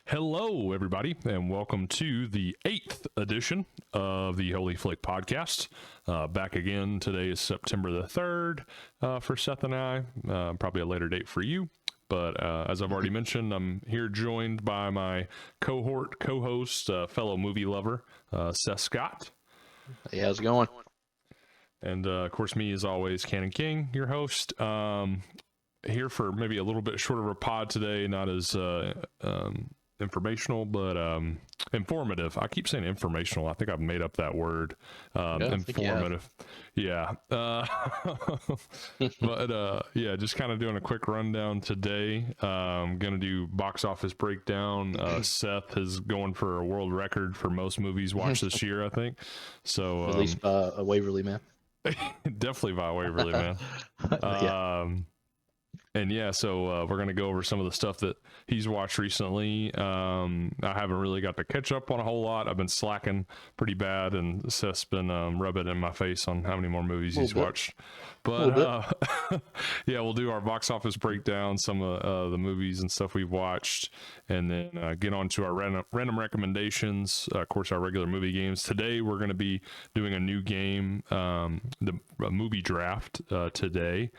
Hello, everybody, and welcome to the 8th edition of the Holy Flick podcast. Back again. Today is September the 3rd for Seth and I. Probably a later date for you. But as I've already mentioned, I'm here joined by my cohort, co-host, fellow movie lover, Seth Scott. Hey, how's it going? And, of course, me, as always, Canon King, your host. Here for maybe a little bit shorter of a pod today, not as informational, but informative. I keep saying informational. I think I've made up that word. Informative. Yeah. But yeah, just kind of doing a quick rundown today. Gonna do box office breakdown. Seth is going for a world record for most movies watched this year, I think. So at least by a Waverly Man. Definitely by Waverly Man. Yeah. And yeah, so we're going to go over some of the stuff that he's watched recently. I haven't really got to catch up on a whole lot. I've been slacking pretty bad, and Seth's been rubbing in my face on how many more movies he's watched. But yeah, we'll do our box office breakdown, some of the movies and stuff we've watched, and then get on to our random recommendations, of course, our regular movie games. Today, we're going to be doing a new game, a movie draft today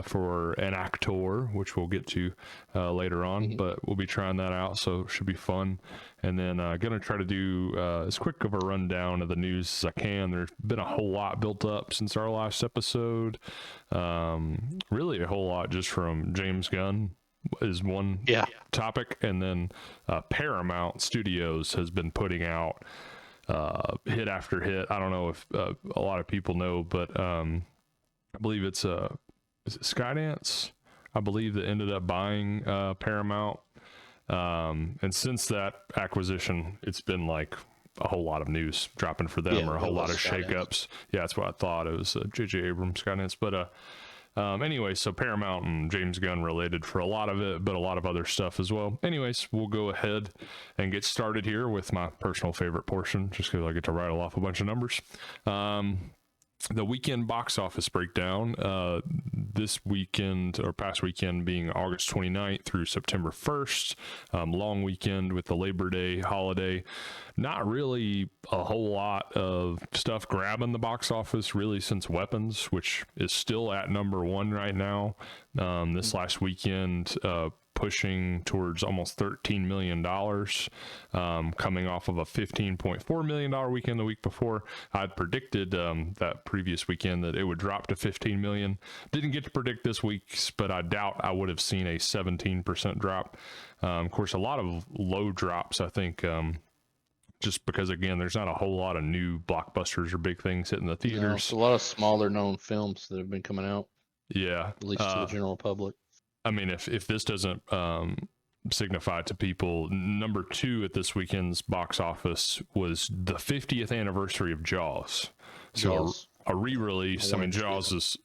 for an actor, which we'll get to later on, but we'll be trying that out, so it should be fun. And then gonna try to do as quick of a rundown of the news as I can. There's been a whole lot built up since our last episode. Really a whole lot just from James Gunn is one topic, and then Paramount Studios has been putting out hit after hit. I don't know if a lot of people know, but I believe it's is it Skydance? I believe that ended up buying Paramount. And since that acquisition, it's been like a whole lot of news dropping for them, or a whole lot of shakeups. Yeah, that's what I thought. It was J.J. Abrams Skydance. But anyway, so Paramount and James Gunn related for a lot of it, but a lot of other stuff as well. Anyways, we'll go ahead and get started here with my personal favorite portion, just because I get to rattle off a bunch of numbers. The weekend box office breakdown, this weekend or past weekend being August 29th through September 1st, long weekend with the Labor Day holiday. Not really a whole lot of stuff grabbing the box office really since Weapons, which is still at number one right now. This last weekend, pushing towards almost $13 million, coming off of a $15.4 million weekend the week before. I'd predicted that previous weekend that it would drop to $15 million. Didn't get to predict this week's, but I doubt I would have seen a 17% drop. Of course, a lot of low drops, I think, just because, again, there's not a whole lot of new blockbusters or big things hitting the theaters. It's a lot of smaller known films that have been coming out. Yeah. At least to the general public. I mean, if this doesn't signify to people, number two at this weekend's box office was the 50th anniversary of Jaws. So a re-release. I mean, Jaws is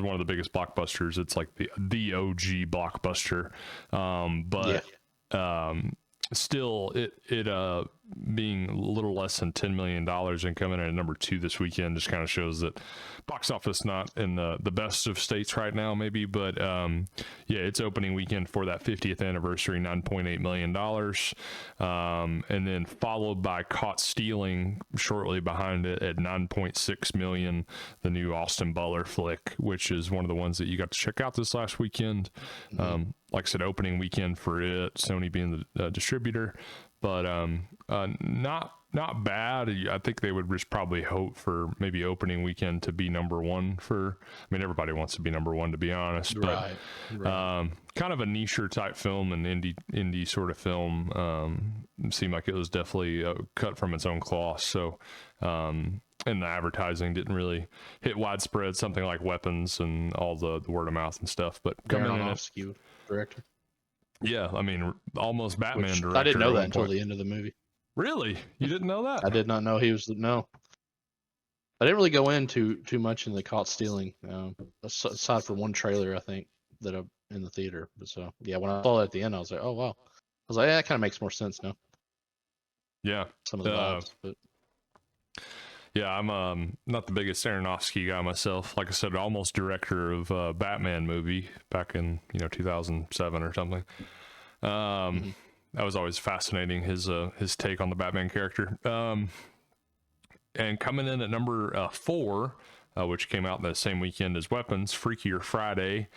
one of the biggest blockbusters. It's like the OG blockbuster. Still, it being a little less than $10 million and coming in at number two this weekend just kind of shows that box office not in the best of states right now, maybe, but yeah, it's opening weekend for that 50th anniversary, $9.8 million, and then followed by Caught Stealing shortly behind it at $9.6 million, the new Austin Butler flick, which is one of the ones that you got to check out this last weekend. Like I said, opening weekend for it, Sony being the distributor, but not bad. I think they would just probably hope for maybe opening weekend to be number one for, I mean, everybody wants to be number one, to be honest, but kind of a niche type film, an indie sort of film. Seemed like it was definitely cut from its own cloth. So, and the advertising didn't really hit widespread, something like Weapons and all the word of mouth and stuff, but coming in director. Yeah, I mean, almost Batman director. I didn't know that until the end of the movie. Really? You didn't know that? I did not know he was. No, I didn't really go into too much in the Caught Stealing, aside from one trailer, I think, that in the theater. But so yeah, when I saw it at the end, I was like, oh wow. I was like, yeah, that kind of makes more sense now. Yeah, some of the vibes, but. Yeah, I'm not the biggest Aronofsky guy myself. Like I said, almost director of a Batman movie back in 2007 or something. that was always fascinating, his take on the Batman character. And coming in at number 4, which came out that same weekend as Weapons, Freakier Friday,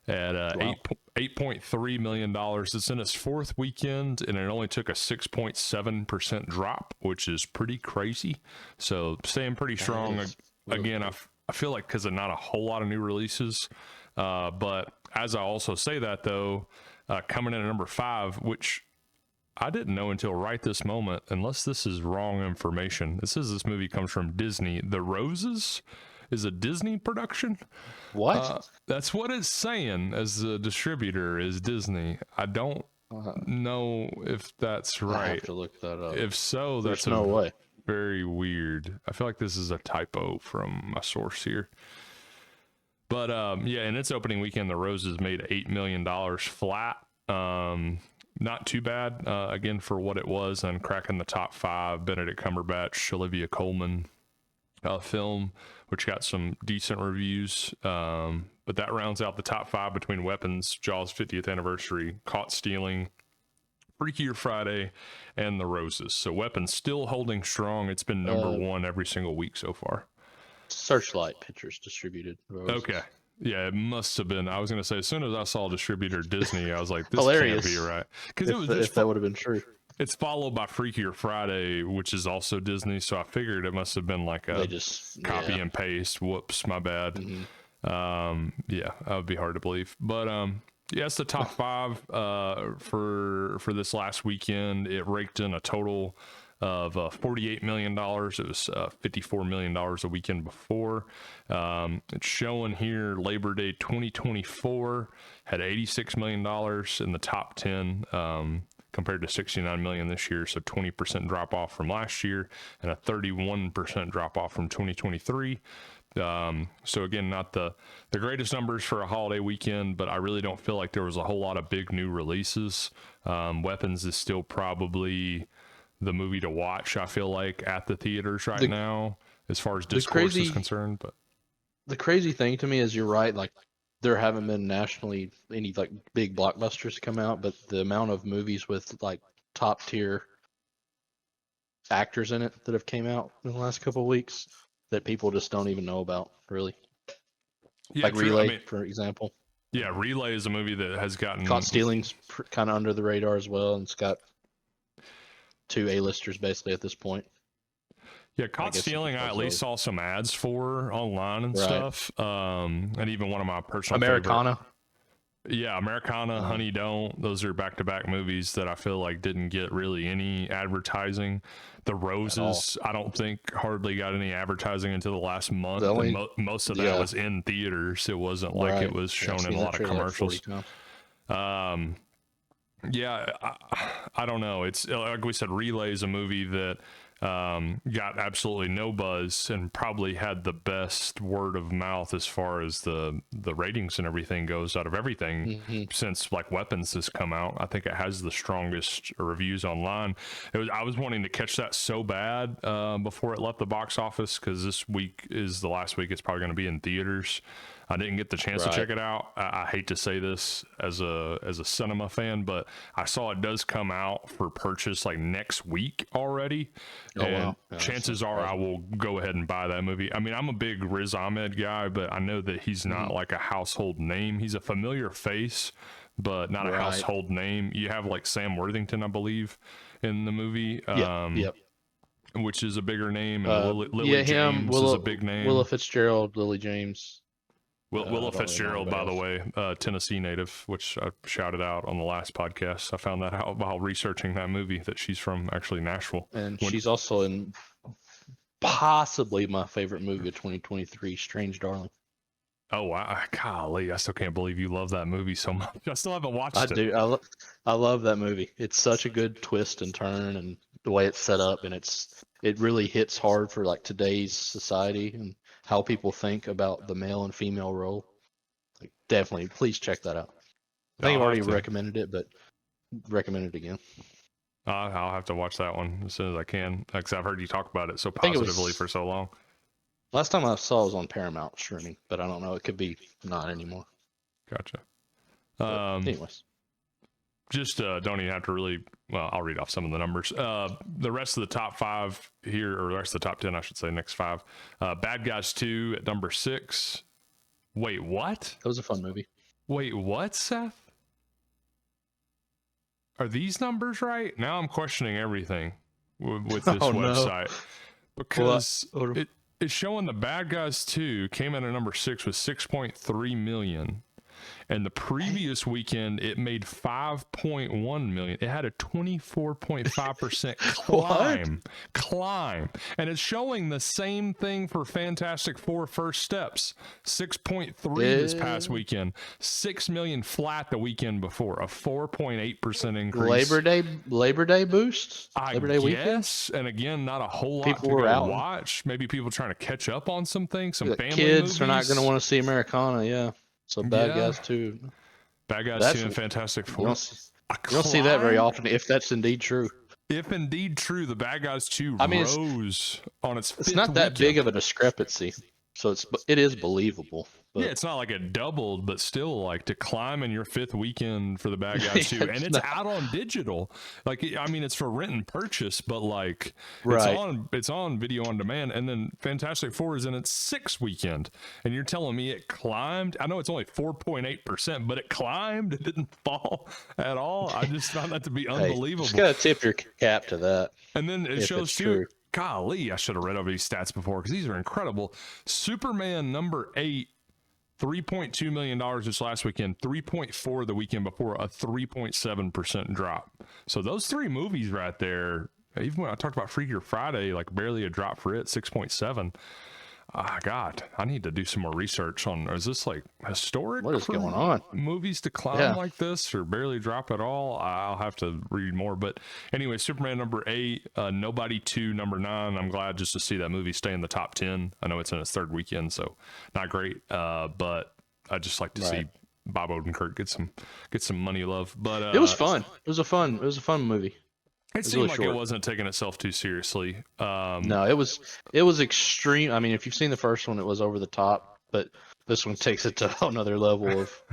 at Wow. $8.3 million. It's in its 4th weekend, and it only took a 6.7% drop, which is pretty crazy. So staying pretty strong. Again, I feel like because of not a whole lot of new releases. But as I also say that, though, coming in at number 5, which I didn't know until right this moment, unless this is wrong information. It says this movie comes from Disney. The Roses is a Disney production. What? That's what it's saying as the distributor is Disney. I don't know if that's right. I have to look that up. If so, There's that's no way. Very weird. I feel like this is a typo from my source here. But yeah, in its opening weekend, The Roses made $8 million flat. Not too bad, again, for what it was, and cracking the top 5. Benedict Cumberbatch, Olivia Colman film, which got some decent reviews. But that rounds out the top 5 between Weapons, Jaws 50th Anniversary, Caught Stealing, Freakier Friday, and The Roses. So Weapons still holding strong. It's been number 1 every single week so far. Searchlight Pictures distributed Roses. Okay. Yeah, it must have been. I was going to say, as soon as I saw distributor Disney, I was like, this Hilarious. can't be right. Because it was if that would have been true. It's followed by Freakier Friday, which is also Disney. So I figured it must have been like a copy and paste. Whoops, my bad. Yeah, that would be hard to believe. But yeah, it's the top 5 for this last weekend. It raked in a total of $48 million. It was $54 million a weekend before. It's showing here Labor Day 2024 had $86 million in the top 10 compared to $69 million this year. So 20% drop off from last year and a 31% drop off from 2023. So again, not the greatest numbers for a holiday weekend, but I really don't feel like there was a whole lot of big new releases. Weapons is still probably the movie to watch, I feel like, at the theaters right now, as far as discourse is concerned. But the crazy thing to me is, you're right, like there haven't been nationally any like big blockbusters come out, but the amount of movies with like top tier actors in it that have came out in the last couple of weeks that people just don't even know about, really. Yeah, like true. Relay, for example. Yeah, Relay is a movie that has gotten Caught Stealing's kind of under the radar as well, and it's got 2 A-listers basically at this point. Yeah, Caught Stealing, I at least saw some ads for online and stuff. And even one of my personal Americana. Yeah, Americana, Honey Don't. Those are back-to-back movies that I feel like didn't get really any advertising. The Roses, I don't think hardly got any advertising until the last month. Most of that was in theaters. It wasn't like it was shown in a lot of commercials. Yeah, I don't know. It's like we said, Relay is a movie that got absolutely no buzz and probably had the best word of mouth as far as the ratings and everything goes out of everything since like Weapons has come out. I think it has the strongest reviews online. I was wanting to catch that so bad before it left the box office, because this week is the last week it's probably going to be in theaters. I didn't get the chance to check it out. I hate to say this as a cinema fan, but I saw it does come out for purchase like next week already. And chances are I will go ahead and buy that movie. I mean, I'm a big Riz Ahmed guy, but I know that he's not like a household name. He's a familiar face, but not a household name. You have like Sam Worthington, I believe, in the movie. Which is a bigger name. And Lily James is a big name. Willa Fitzgerald, Lily James. Willa Fitzgerald, by the way, Tennessee native, which I shouted out on the last podcast. I found that out while researching that movie, that she's from actually Nashville. And she's also in possibly my favorite movie of 2023, Strange Darling. Oh, wow. Golly, I still can't believe you love that movie so much. I still haven't watched it. I do. I love that movie. It's such a good twist and turn, and the way it's set up, and it really hits hard for like today's society and how people think about the male and female role. Like, definitely, please check that out. I think I've already recommended it, but recommend it again. I'll have to watch that one as soon as I can, because I've heard you talk about it so positively for so long. Last time I saw it was on Paramount streaming, but I don't know. It could be not anymore. Gotcha. Anyways. just don't even have to really. Well, I'll read off some of the numbers. The rest of the top 5 here, or the rest of the top 10, I should say, next 5. Bad Guys 2 at number 6. Wait, what? That was a fun movie. Wait, what, Seth? Are these numbers right? Now I'm questioning everything with this website because it's showing the Bad Guys 2 came in at number 6 with 6.3 million. And the previous weekend, it made 5.1 million. It had a 24.5% climb. And it's showing the same thing for Fantastic Four First Steps. 6.3 this past weekend. 6 million flat the weekend before. A 4.8% increase. Labor Day boost? Labor Day weekend? And again, not a whole lot people to go watch. Maybe people trying to catch up on some things, some family kids movies. Are not going to want to see Americana, yeah. So Bad Guys 2. Bad Guys 2 and Fantastic Four. You don't see that very often, if that's indeed true. If indeed true, the Bad Guys 2 rose on its 5th It's not that big of a discrepancy, so it is believable. But... Yeah, it's not like it doubled, but still, like, to climb in your 5th weekend for the Bad Guys 2, and it's out on digital. Like, I mean, it's for rent and purchase, but like, it's on video on demand. And then Fantastic Four is in its 6th weekend, and you're telling me it climbed? I know it's only 4.8%, but it climbed. It didn't fall at all. I just found that to be unbelievable. Just gotta tip your cap to that. And then it shows too. Golly, I should have read over these stats before because these are incredible. Superman number 8. $3.2 million this last weekend, 3.4 the weekend before, a 3.7% drop. So those 3 movies right there, even when I talked about Freakier Friday, like barely a drop for it, 6.7. God, I need to do some more research on, is this like historic? What is going on? Movies decline like this or barely drop at all? I'll have to read more. But anyway, Superman number 8, Nobody 2 number 9. I'm glad just to see that movie stay in the top 10. I know it's in its 3rd weekend, so not great. But I just like to see Bob Odenkirk get some money love. But it was fun. It was a fun movie. It seemed like it wasn't taking itself too seriously. No, it was extreme. I mean, if you've seen the first one, it was over the top, but this one takes it to another level of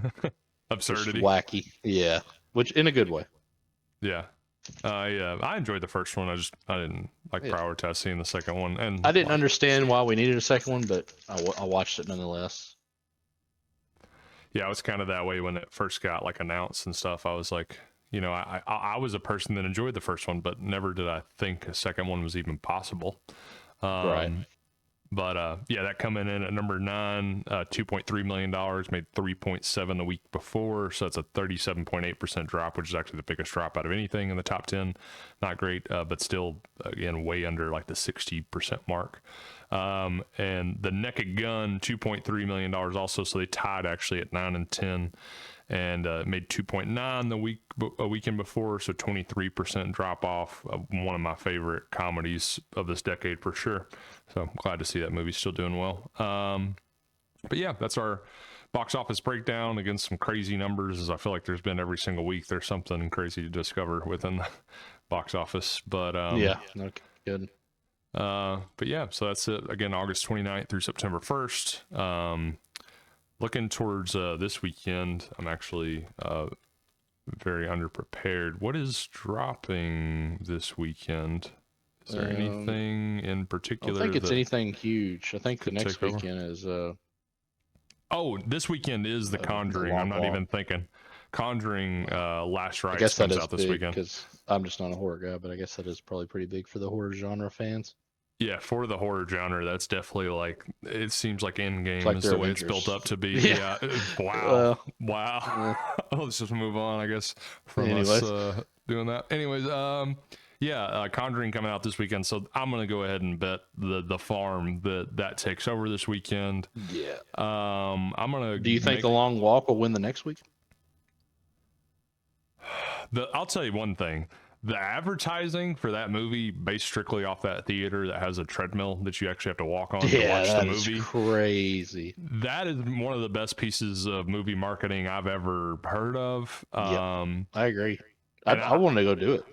absurdity, wacky. Yeah, which in a good way. Yeah, I enjoyed the first one. I didn't prioritize seeing the second one, and I didn't understand why we needed a second one, but I watched it nonetheless. Yeah, I was kind of that way when it first got like announced and stuff. I was like, you know, I was a person that enjoyed the first one, but never did I think a second one was even possible. But yeah, that coming in at number 9, $2.3 million, made 3.7 the week before. So that's a 37.8% drop, which is actually the biggest drop out of anything in the top 10. Not great, but still, again, way under like the 60% mark. And the Naked Gun, $2.3 million also. So they tied actually at 9 and 10. And made 2.9 a weekend before, so 23% drop off. One of my favorite comedies of this decade for sure. So I'm glad to see that movie still doing well. But yeah, that's our box office breakdown. Again, some crazy numbers, as I feel like there's been every single week. There's something crazy to discover within the box office. But yeah, no, good. But yeah, so that's it. Again, August 29th through September 1st. Looking towards this weekend, I'm actually very underprepared. What is dropping this weekend? Is there anything in particular? I don't think it's anything huge. I think the next weekend is... Oh, this weekend is The Conjuring. I'm not even thinking. Conjuring Last Rites comes out this weekend. Because I'm just not a horror guy, but I guess that is probably pretty big for the horror genre fans. Yeah, for the horror genre, that's definitely like, it seems like Endgame is the way it's built up to be. Yeah. Wow. Wow. Let's just move on, I guess, from us doing that. Anyways, Conjuring coming out this weekend, so I'm gonna go ahead and bet the farm that takes over this weekend. Yeah. I'm gonna. Do you think The Long Walk will win the next week? I'll tell you one thing. The advertising for that movie, based strictly off that theater that has a treadmill that you actually have to walk on to watch the movie. Is crazy. That is one of the best pieces of movie marketing I've ever heard of. I agree. I want to go do it.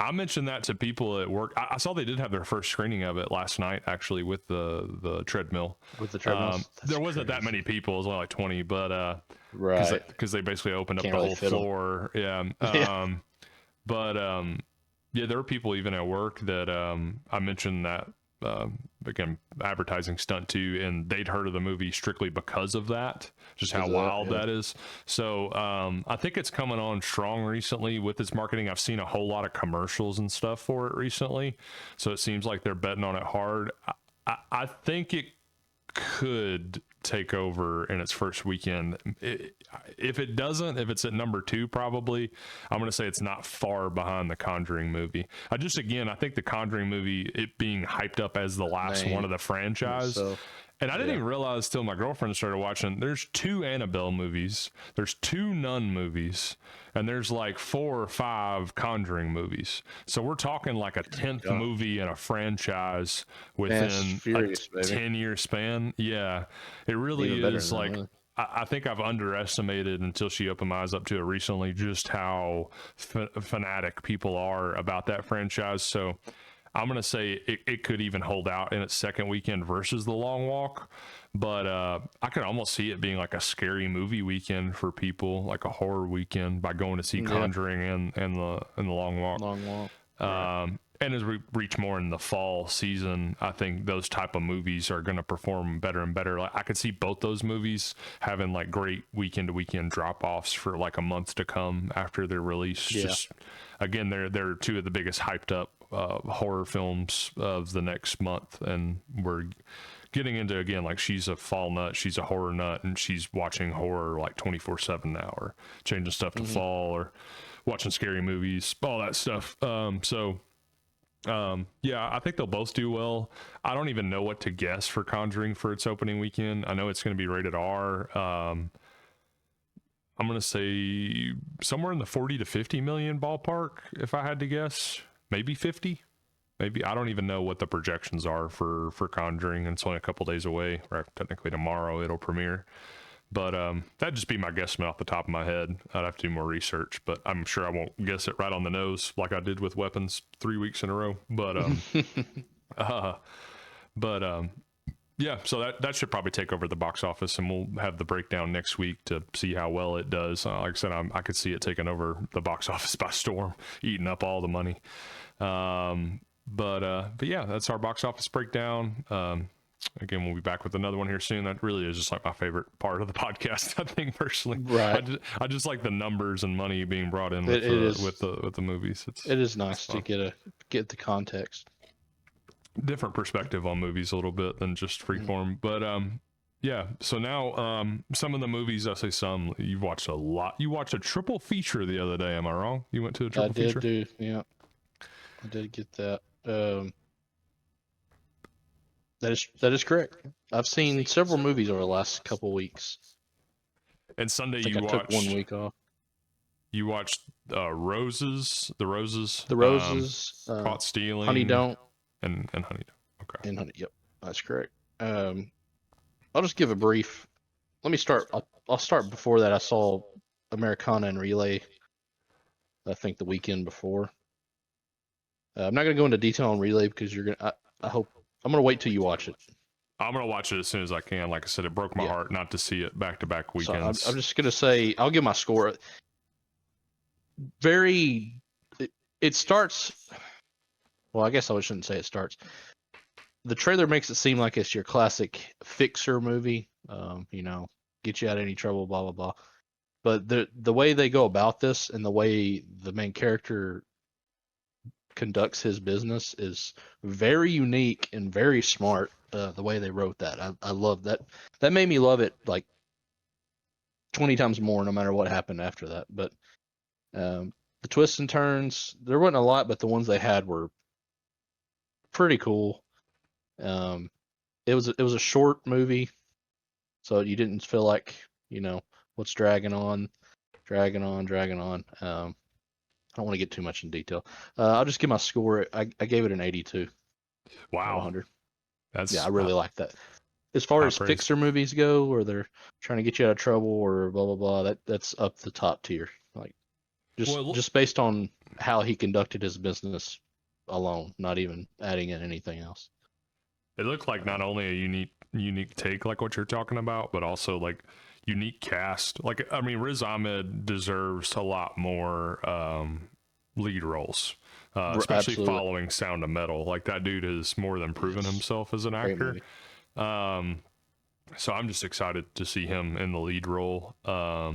I mentioned that to people at work. I saw they did have their first screening of it last night, actually, with the treadmill. With the treadmills, There wasn't that many people; it was only like 20, but right? because they basically opened up Can't the really whole fit 'em. floor. Yeah. Yeah. But yeah, there were people even at work that I mentioned that again advertising stunt too, and they'd heard of the movie strictly because of that, just how wild that is. So I think it's coming on strong recently with its marketing. I've seen a whole lot of commercials and stuff for it recently, so it seems like they're betting on it hard. I think it could take over in its first weekend. If it doesn't, if it's at number 2, probably, I'm going to say it's not far behind the Conjuring movie. I think the Conjuring movie, it being hyped up as the last one of the franchise. And I didn't even realize till my girlfriend started watching, there's 2 Annabelle movies, there's 2 Nun movies, and there's like 4 or 5 Conjuring movies. So we're talking like a 10th movie in a franchise within a 10-year span. Yeah, it really is like, I think I've underestimated until she opened my eyes up to it recently, just how fanatic people are about that franchise. So I'm going to say it could even hold out in its second weekend versus The Long Walk. But I could almost see it being like a scary movie weekend for people, like a horror weekend, by going to see Conjuring and the Long Walk. And as we reach more in the fall season, I think those type of movies are going to perform better and better. Like, I could see both those movies having like great weekend to weekend drop offs for like a month to come after their release. Just again, they're 2 of the biggest hyped up horror films of the next month, and we're getting into, again, like, she's a fall nut, she's a horror nut, and she's watching horror like 24/7 now, or changing stuff to fall, or watching scary movies, all that stuff. Yeah, I think they'll both do well. I don't even know what to guess for Conjuring for its opening weekend. I know it's going to be rated R. I'm going to say somewhere in the 40 to 50 million ballpark, if I had to guess. Maybe 50. Maybe. I don't even know what the projections are for Conjuring. It's only a couple days away, or technically tomorrow it'll premiere. But that'd just be my guesstimate off the top of my head. I'd have to do more research, but I'm sure I won't guess it right on the nose like I did with Weapons 3 weeks in a row. But yeah, so that should probably take over the box office, and we'll have the breakdown next week to see how well it does. Like I said, I could see it taking over the box office by storm, eating up all the money. But yeah, that's our box office breakdown. Again, we'll be back with another one here soon. That really is just like my favorite part of the podcast, I think, personally. Right. I just like the numbers and money being brought in with the movies. It is nice to get the context. Different perspective on movies a little bit than just freeform. But yeah, so now some of the movies, I say some, you've watched a lot. You watched a triple feature the other day, am I wrong? You went to a triple feature? I did, yeah. I did get that. That is correct. I've seen several movies over the last couple weeks. And Sunday I took 1 week off. You watched Roses, The Roses, Caught Stealing, Honey Don't, and Honey Don't. Okay. And Honey, yep, that's correct. I'll just give a brief. Let me start. I'll start before that. I saw Americana and Relay, I think the weekend before. I'm not going to go into detail on Relay because you're gonna. I hope I'm going to wait till you watch it. I'm going to watch it as soon as I can. Like I said, it broke my heart not to see it back-to-back weekends. So I'm just going to say, I'll give my score. It starts. Well, I guess I shouldn't say it starts. The trailer makes it seem like it's your classic fixer movie. Get you out of any trouble, blah blah blah. But the way they go about this and the way the main character conducts his business is very unique and very smart. The way they wrote that, I love that. That made me love it like 20 times more, no matter what happened after that. But the twists and turns, there wasn't a lot, but the ones they had were pretty cool. It was a short movie, so you didn't feel like what's dragging on. I don't want to get too much in detail. I'll just give my score. I gave it an 82. Wow. 100. I really like that. As far as fixer movies go, where they're trying to get you out of trouble or blah blah blah, that's up the top tier. Like, Just based on how he conducted his business alone, not even adding in anything else. It looked like not only a unique take like what you're talking about, but also like unique cast. Like, I mean, Riz Ahmed deserves a lot more lead roles, especially Absolutely. following Sound of Metal. Like, that dude has more than proven himself as an Great actor. movie. So I'm just excited to see him in the lead role. Yeah,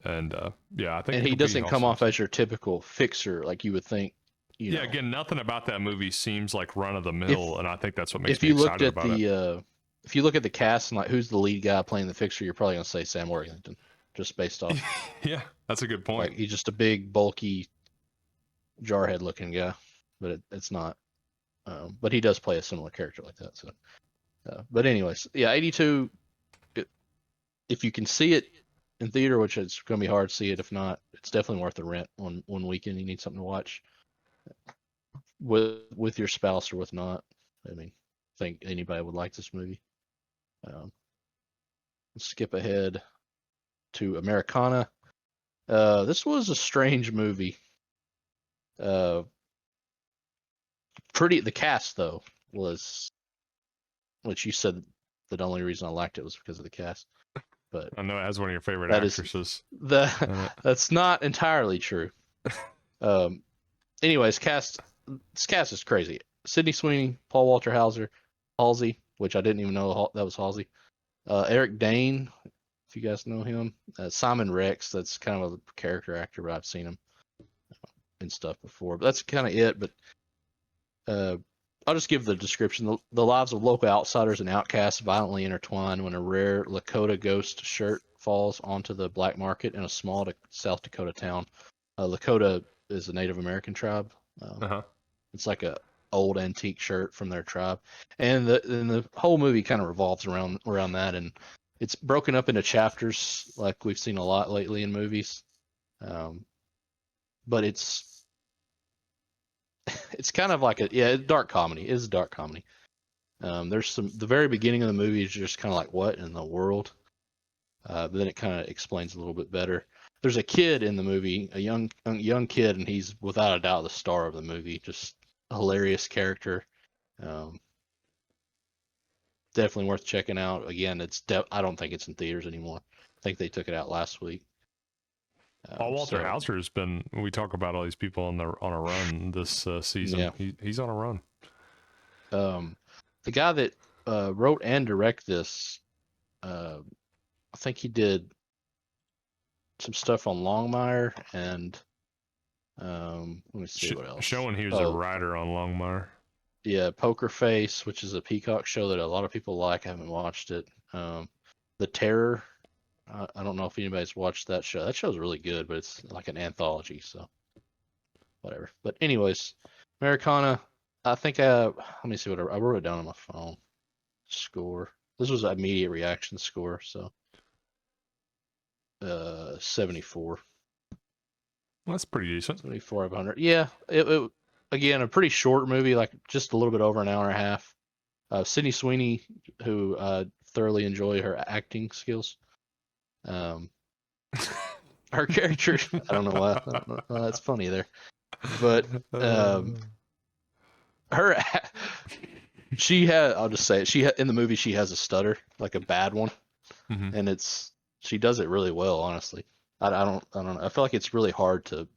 I think And he doesn't come off as your typical fixer like you would think. Yeah, again, nothing about that movie seems like run of the mill, and I think that's what makes if me you looked excited at about it. if you look at the cast and like who's the lead guy playing the fixer, you're probably gonna say Sam Worthington, just based off. Yeah, that's a good point. Like he's just a big, bulky, jarhead looking guy, but it's not. But he does play a similar character like that. So, but anyways, yeah, 82. If you can see it in theater, which it's gonna be hard to see it, if not, it's definitely worth the rent on one weekend. You need something to watch with your spouse or with not. I mean, I think anybody would like this movie. Let's skip ahead to Americana. This was a strange movie. The cast though was, which you said the only reason I liked it was because of the cast. But I know it has one of your favorite that actresses. That's not entirely true. Anyways, this cast is crazy. Sydney Sweeney, Paul Walter Halsey, which I didn't even know that was Halsey. Eric Dane, if you guys know him. Simon Rex, that's kind of a character actor, but I've seen him and stuff before. But that's kind of it. But I'll just give the description. The lives of local outsiders and outcasts violently intertwine when a rare Lakota ghost shirt falls onto the black market in a small South Dakota town. Lakota is a Native American tribe. It's like a old antique shirt from their tribe, and the whole movie kind of revolves around that, and it's broken up into chapters like we've seen a lot lately in movies. But it's kind of like a dark comedy. It is a dark comedy. There's the very beginning of the movie is just kind of like, what in the world? But then it kind of explains a little bit better. There's a kid in the movie, a young kid, and he's without a doubt the star of the movie. Just a hilarious character. Definitely worth checking out. Again, I don't think it's in theaters anymore. I think they took it out last week. Paul Walter Hauser has been. We talk about all these people on a run this season. Yeah. He's on a run. The guy that wrote and directed this, I think he did some stuff on Longmire and let me see what else. Showing he was a writer on Longmire. Yeah, Poker Face, which is a Peacock show that a lot of people like. I haven't watched it. The Terror. I don't know if anybody's watched that show. That show's really good, but it's like an anthology, so whatever. But anyways, Americana. I think let me see what I wrote it down on my phone. Score. This was an immediate reaction score, so 74. That's pretty decent. 74 out of 100. Yeah, it again a pretty short movie, like just a little bit over an hour and a half. Sydney Sweeney, who thoroughly enjoy her acting skills. Her character, I don't know why. That's funny there, but her, I'll just say it. In the movie she has a stutter, like a bad one, and she does it really well. Honestly, I don't know. I feel like it's really hard to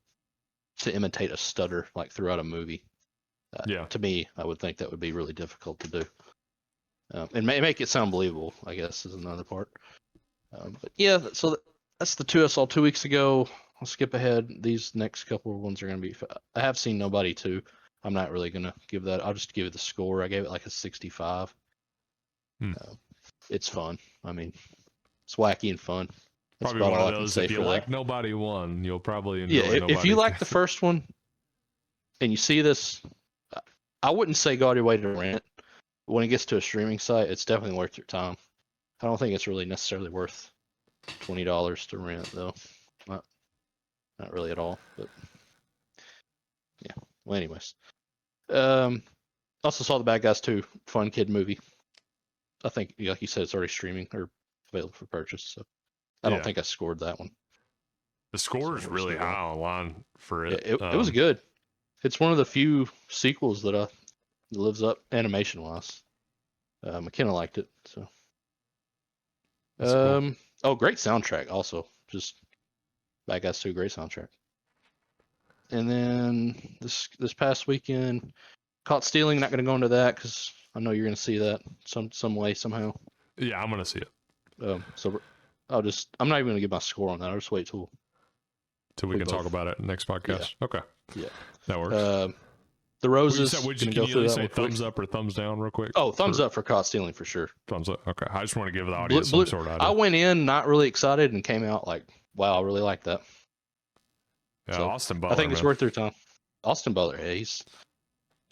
imitate a stutter like throughout a movie. To me, I would think that would be really difficult to do, and make it sound believable, I guess, is another part. But yeah, so that's the two I saw 2 weeks ago. I'll skip ahead. These next couple of ones are going to be. I have seen Nobody 2. I'm not really going to give that. I'll just give it the score. I gave it like a 65. It's fun. I mean, it's wacky and fun. That's probably one of those. If you like Nobody 1, you'll probably enjoy. Yeah, if you like the first one, and you see this, I wouldn't say go out of your way to rent. When it gets to a streaming site, it's definitely worth your time. I don't think it's really necessarily worth $20 to rent, though. Not really at all. But yeah. Well, anyways, also saw The Bad Guys 2, fun kid movie. I think, like you said, it's already streaming or available for purchase. So I don't think I scored that one. The score is really high online for it. It was good. It's one of the few sequels that lives up animation wise. McKenna liked it. So. Cool. Oh, great soundtrack also. Just Bad Guys 2, great soundtrack. And then this past weekend, Caught Stealing. Not going to go into that because I know you're going to see that some way somehow. Yeah, I'm gonna see it. So I'm not even going to give my score on that. I'll just wait till we can talk about it next podcast. Yeah. Okay. Yeah. That works. The Roses. Can you say thumbs up or thumbs down real quick? Oh, thumbs up for Caught Stealing for sure. Thumbs up. Okay. I just want to give the audience some sort of idea. I went in not really excited and came out like, wow, I really like that. Yeah, so, Austin Butler. I think it's worth their time. Austin Butler, yeah, he's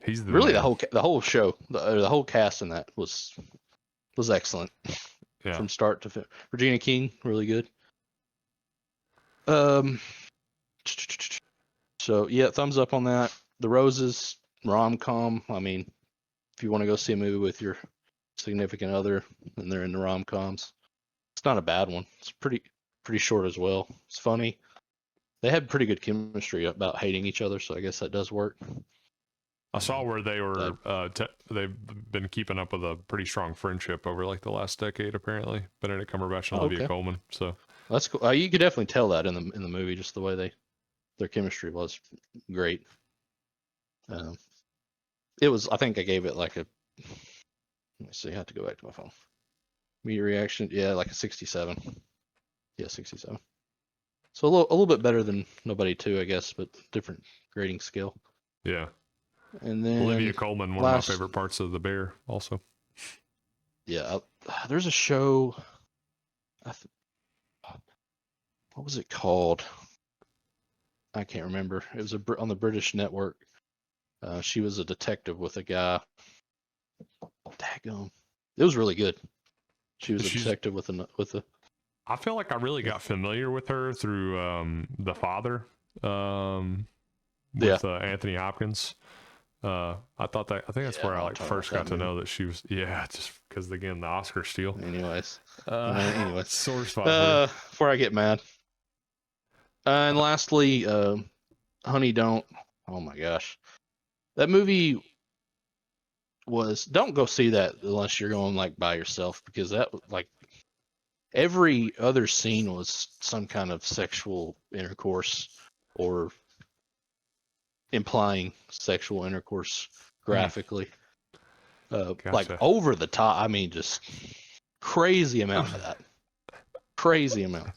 the really man. the whole show, the whole cast in that was excellent. Yeah. From start to finish. Regina King, really good. So yeah, thumbs up on that. The Roses, rom-com. I mean, if you want to go see a movie with your significant other and they're into rom-coms, it's not a bad one. It's pretty short as well. It's funny. They had pretty good chemistry about hating each other, so I guess that does work. I saw where they were. They've been keeping up with a pretty strong friendship over like the last decade. Apparently, Benedict Cumberbatch and Olivia Colman. So that's cool. You could definitely tell that in the movie, just the way their chemistry was great. It was. I think I gave it like a. Let me see. I have to go back to my phone. Media reaction. Yeah, like a 67. Yeah, 67. So a little bit better than Nobody 2, I guess, but different grading scale. Yeah. And then Olivia Colman, one of my favorite parts of The Bear, also. Yeah, there's a show. What was it called? I can't remember. It was on the British network. She was a detective with a guy. Daggone. It was really good. She was a detective with a. I feel like I really got familiar with her through The Father, with Anthony Hopkins. I think that's where I like first got to know that she was. Yeah, just because again the Oscar steal. Anyways, sore spot. Before I get mad. And lastly, Honey Don't. Oh my gosh, that movie was. Don't go see that unless you're going like by yourself, because that like every other scene was some kind of sexual intercourse or implying sexual intercourse graphically. Gotcha. Like over the top. I mean, just crazy amount of that. Crazy amount.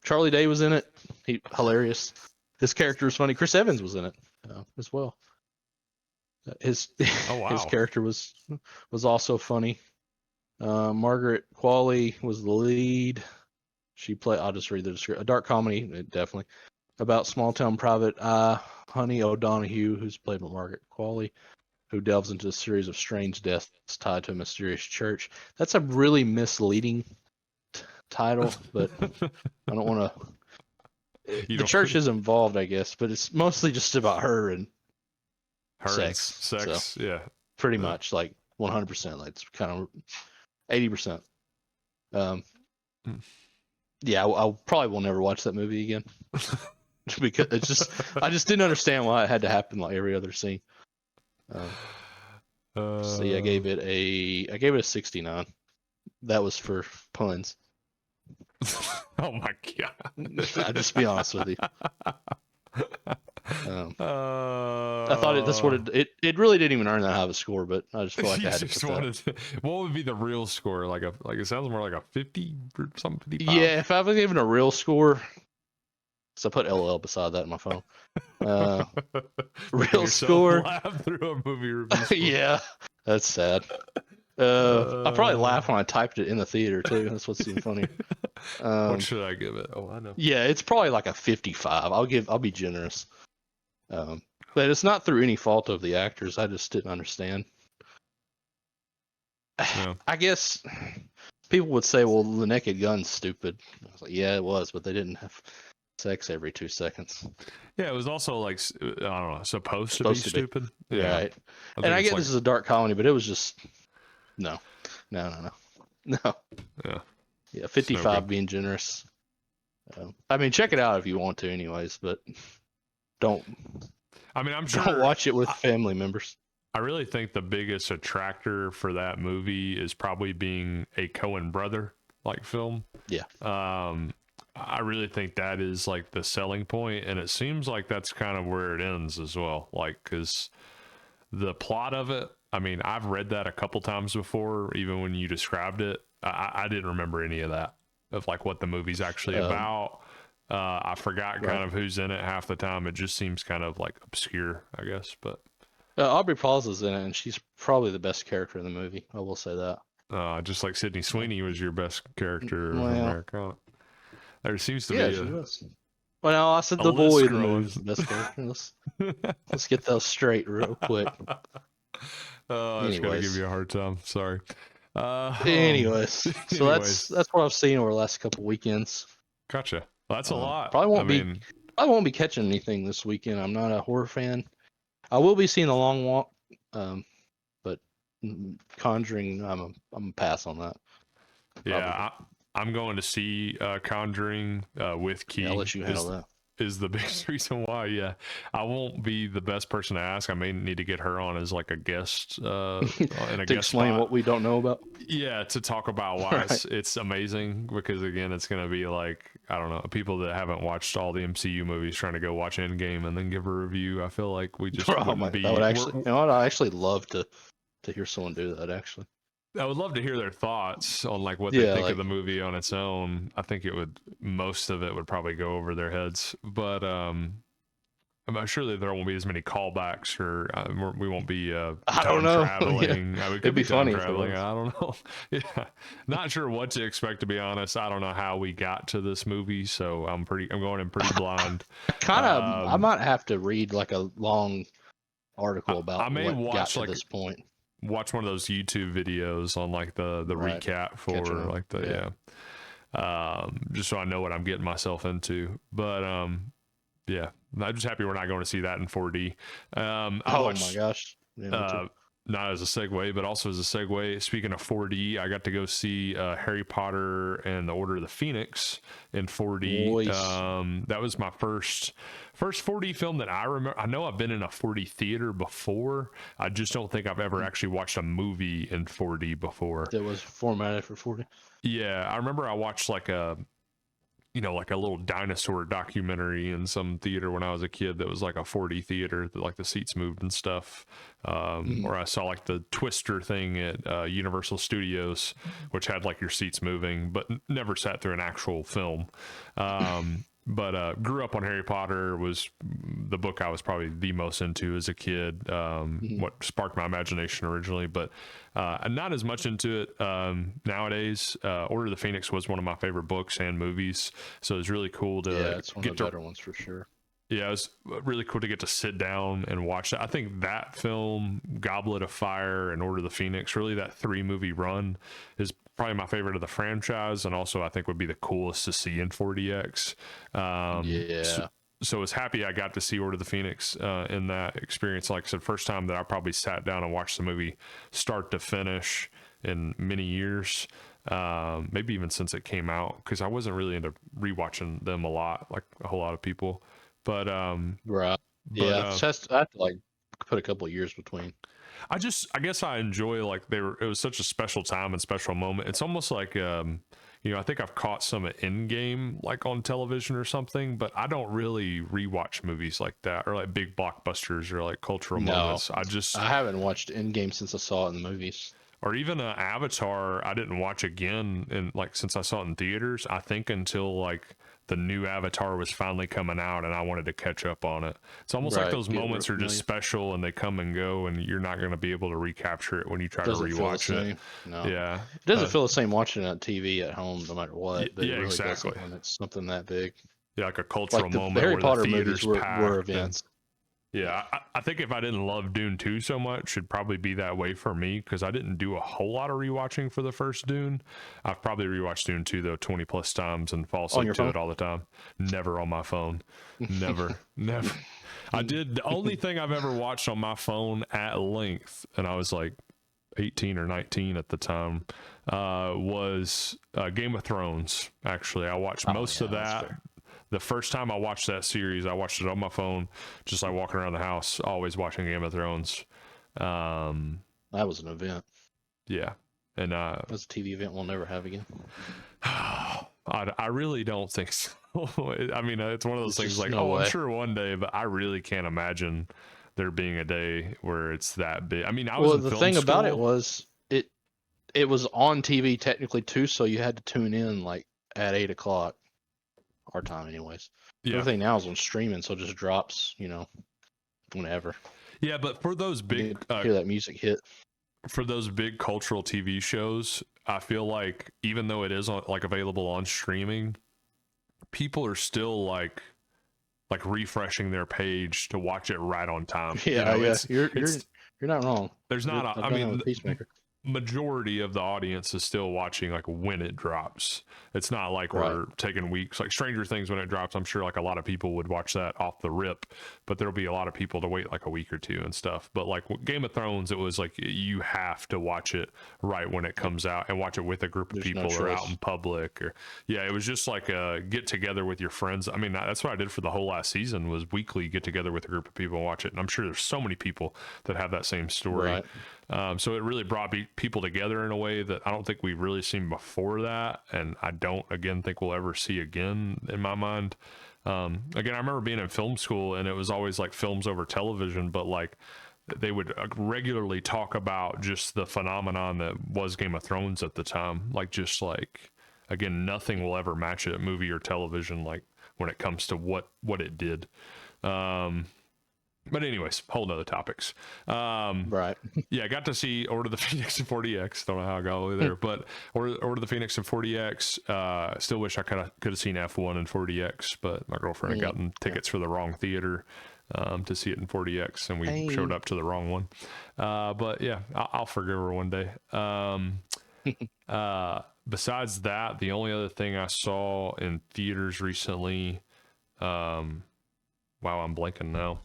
Charlie Day was in it. He hilarious. His character was funny. Chris Evans was in it as well. His character was also funny. Margaret Qualley was the lead. She played. I'll just read the description. A dark comedy, definitely, about small town private eye Honey O'Donoghue, who's played by Margaret Qualley, who delves into a series of strange deaths tied to a mysterious church. That's a really misleading title, but I don't want to. The church is involved, I guess, but it's mostly just about her and sex. Sex, so, yeah, pretty much like 100%. Like it's kind of 80%. Yeah, I probably will never watch that movie again because it's just I just didn't understand why it had to happen like every other scene. So yeah, I gave it a 69. That was for puns. Oh my god! I'll just be honest with you. I thought that's what it really didn't even earn that high of a score, but I just feel like I had to put that. What would be the real score? Like it sounds more like a 50 or something. 55? Yeah, if I was given a real score, so I put LOL beside that in my phone. Real score. Laugh through a movie review. Yeah, that's sad. I probably laughed when I typed it in the theater too. That's what's even funny. What should I give it? Oh, I know. Yeah, it's probably like a 55. I'll be generous. But it's not through any fault of the actors. I just didn't understand. Yeah. I guess people would say, well, The Naked Gun's stupid. I was like, yeah, it was, but they didn't have sex every 2 secons. Yeah, it was also like, I don't know, supposed to be stupid. Yeah. Right. And I get this is a dark comedy, but it was just, no. Yeah. Yeah, 55 being generous. I mean, check it out if you want to, anyways. But don't I mean, I'm don't sure watch it with family members. I really think the biggest attractor for that movie is probably being a Coen brother like film. Yeah. I really think that is like the selling point, and it seems like that's kind of where it ends as well. Like, because the plot of it, I mean, I've read that a couple times before, even when you described it. I didn't remember any of that, of like what the movie's actually about. I forgot kind of who's in it half the time. It just seems kind of like obscure, I guess. But Aubrey Plaza's in it, and she's probably the best character in the movie. I will say that. just like Sydney Sweeney was your best character Well, of Americana. There seems to yeah, be she was. Well, no, I said a the boy list in the growing. movie is the best character. Let's get those straight real quick. I just gotta give you a hard time. Sorry. Anyways, so that's what I've seen over the last couple weekends. Gotcha. Well, that's a lot. Probably won't be catching anything this weekend. I'm not a horror fan. I will be seeing The Long Walk, but Conjuring, I'm a pass on that. Yeah, I'm going to see Conjuring with Key. Yeah, I'll let you handle that. Is the biggest reason why. Yeah, I won't be the best person to ask. I may need to get her on as like a guest in a to guest explain spot. what we don't know about. Yeah, to talk about why it's amazing, because again, it's going to be like, I don't know, people that haven't watched all the MCU movies trying to go watch Endgame and then give a review. I feel like we just wouldn't be. That would actually, you know what? I actually love to hear someone do that. Actually, I would love to hear their thoughts on like what they think of the movie on its own. I think most of it would probably go over their heads, but I'm sure that there won't be as many callbacks, or we won't be I don't know. Traveling. Yeah. It'd be funny traveling. I don't know. Yeah, not sure what to expect, to be honest. I don't know how we got to this movie, so I'm going in pretty blind. I might have to read like a long article about I may what watch got to like this point. Watch one of those YouTube videos on like the recap for like the just so I know what I'm getting myself into. But yeah, I'm just happy we're not going to see that in 4D. My gosh. Yeah, not as a segue, but also as a segue, speaking of 4D, I got to go see Harry Potter and the Order of the Phoenix in 4D. Nice. That was my first 4D film that I remember. I know I've been in a 4D theater before. I just don't think I've ever actually watched a movie in 4D before. That was formatted for 4D. Yeah, I remember I watched like a little dinosaur documentary in some theater when I was a kid that was like a 4D theater that like the seats moved and stuff. Or I saw like the Twister thing at Universal Studios, which had like your seats moving, but never sat through an actual film. But grew up on Harry Potter, was the book I was probably the most into as a kid. What sparked my imagination originally, but not as much into it nowadays. Order of the Phoenix was one of my favorite books and movies, so it was really cool to it's one of the better ones for sure. Yeah, it was really cool to get to sit down and watch that. I think that film, Goblet of Fire, and Order of the Phoenix, really that 3-movie run is probably my favorite of the franchise, and also I think would be the coolest to see in 4DX. So I was happy I got to see Order of the Phoenix in that experience. Like I said, first time that I probably sat down and watched the movie start to finish in many years. Maybe even since it came out, because I wasn't really into rewatching them a lot, like a whole lot of people. But right, yeah, I have to like put a couple of years between. I guess I enjoy like it was such a special time and special moment. It's almost like I think I've caught some at Endgame like on television or something, but I don't really rewatch movies like that, or like big blockbusters or like cultural moments. I haven't watched Endgame since I saw it in the movies. Or even Avatar, I didn't watch again since I saw it in theaters. I think until like the new Avatar was finally coming out, and I wanted to catch up on it. It's almost like those moments are just special, and they come and go, and you're not going to be able to recapture it when you try to rewatch it. No. Yeah, it doesn't feel the same watching it on TV at home, no matter what. But yeah, it really exactly. When it's something that big. Yeah, like a cultural moment. The Harry where Potter the movies were events. Yeah, I think if I didn't love Dune 2 so much, it'd probably be that way for me, because I didn't do a whole lot of rewatching for the first Dune. I've probably rewatched Dune 2 though 20 plus times and fall asleep to it all the time. Never on my phone. Never. I did the only thing I've ever watched on my phone at length, and I was like 18 or 19 at the time, was Game of Thrones. Actually, I watched most of that. The first time I watched that series, I watched it on my phone, just like walking around the house, always watching Game of Thrones. That was an event. Yeah. And that's a TV event we'll never have again. I really don't think so. I mean, it's one of those things like, I'm sure one day, but I really can't imagine there being a day where it's that big. I mean, the thing about it was it was on TV technically too, so you had to tune in like at 8 o'clock our time, anyways. Yeah. Everything now is on streaming, so it just drops, whenever. Yeah, but for those big hear that music hit. For those big cultural TV shows, I feel like even though it is like available on streaming, people are still like refreshing their page to watch it right on time. Yeah, you're not wrong. There's not. I mean, Peacemaker. Majority of the audience is still watching like when it drops. It's not like we're taking weeks. Like Stranger Things, when it drops, I'm sure like a lot of people would watch that off the rip, but there'll be a lot of people to wait like a week or two and stuff. But like Game of Thrones, it was like you have to watch it right when it comes out and watch it with a group of people or out in public. Or it was just like a get together with your friends. I mean, that's what I did for the whole last season, was weekly get together with a group of people and watch it. And I'm sure there's so many people that have that same story. Right. So it really brought people together in a way that I don't think we've really seen before that. And I don't, again, think we'll ever see again in my mind. Again, I remember being in film school and it was always like films over television, but like they would regularly talk about just the phenomenon that was Game of Thrones at the time. Like, just like, again, nothing will ever match it, movie or television, like when it comes to what it did. But anyways, whole nother topics. Right. Yeah, I got to see Order of the Phoenix and 40X. Don't know how I got over there, but Order of the Phoenix and 40X. Still wish I could have seen F1 and 40X, but my girlfriend had gotten tickets for the wrong theater to see it in 40X, and we showed up to the wrong one. But yeah, I'll forgive her one day. Besides that, the only other thing I saw in theaters recently, wow, I'm blanking now.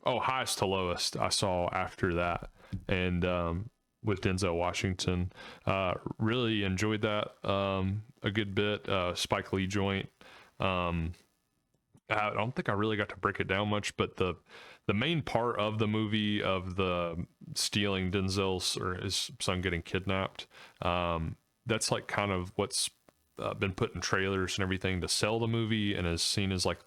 Highest to Lowest I saw after that, and with Denzel Washington, really enjoyed that a good bit. Spike Lee joint. I don't think I really got to break it down much, but the main part of the movie, of the stealing Denzel's or his son getting kidnapped, that's like kind of what's been put in trailers and everything to sell the movie, and is seen as like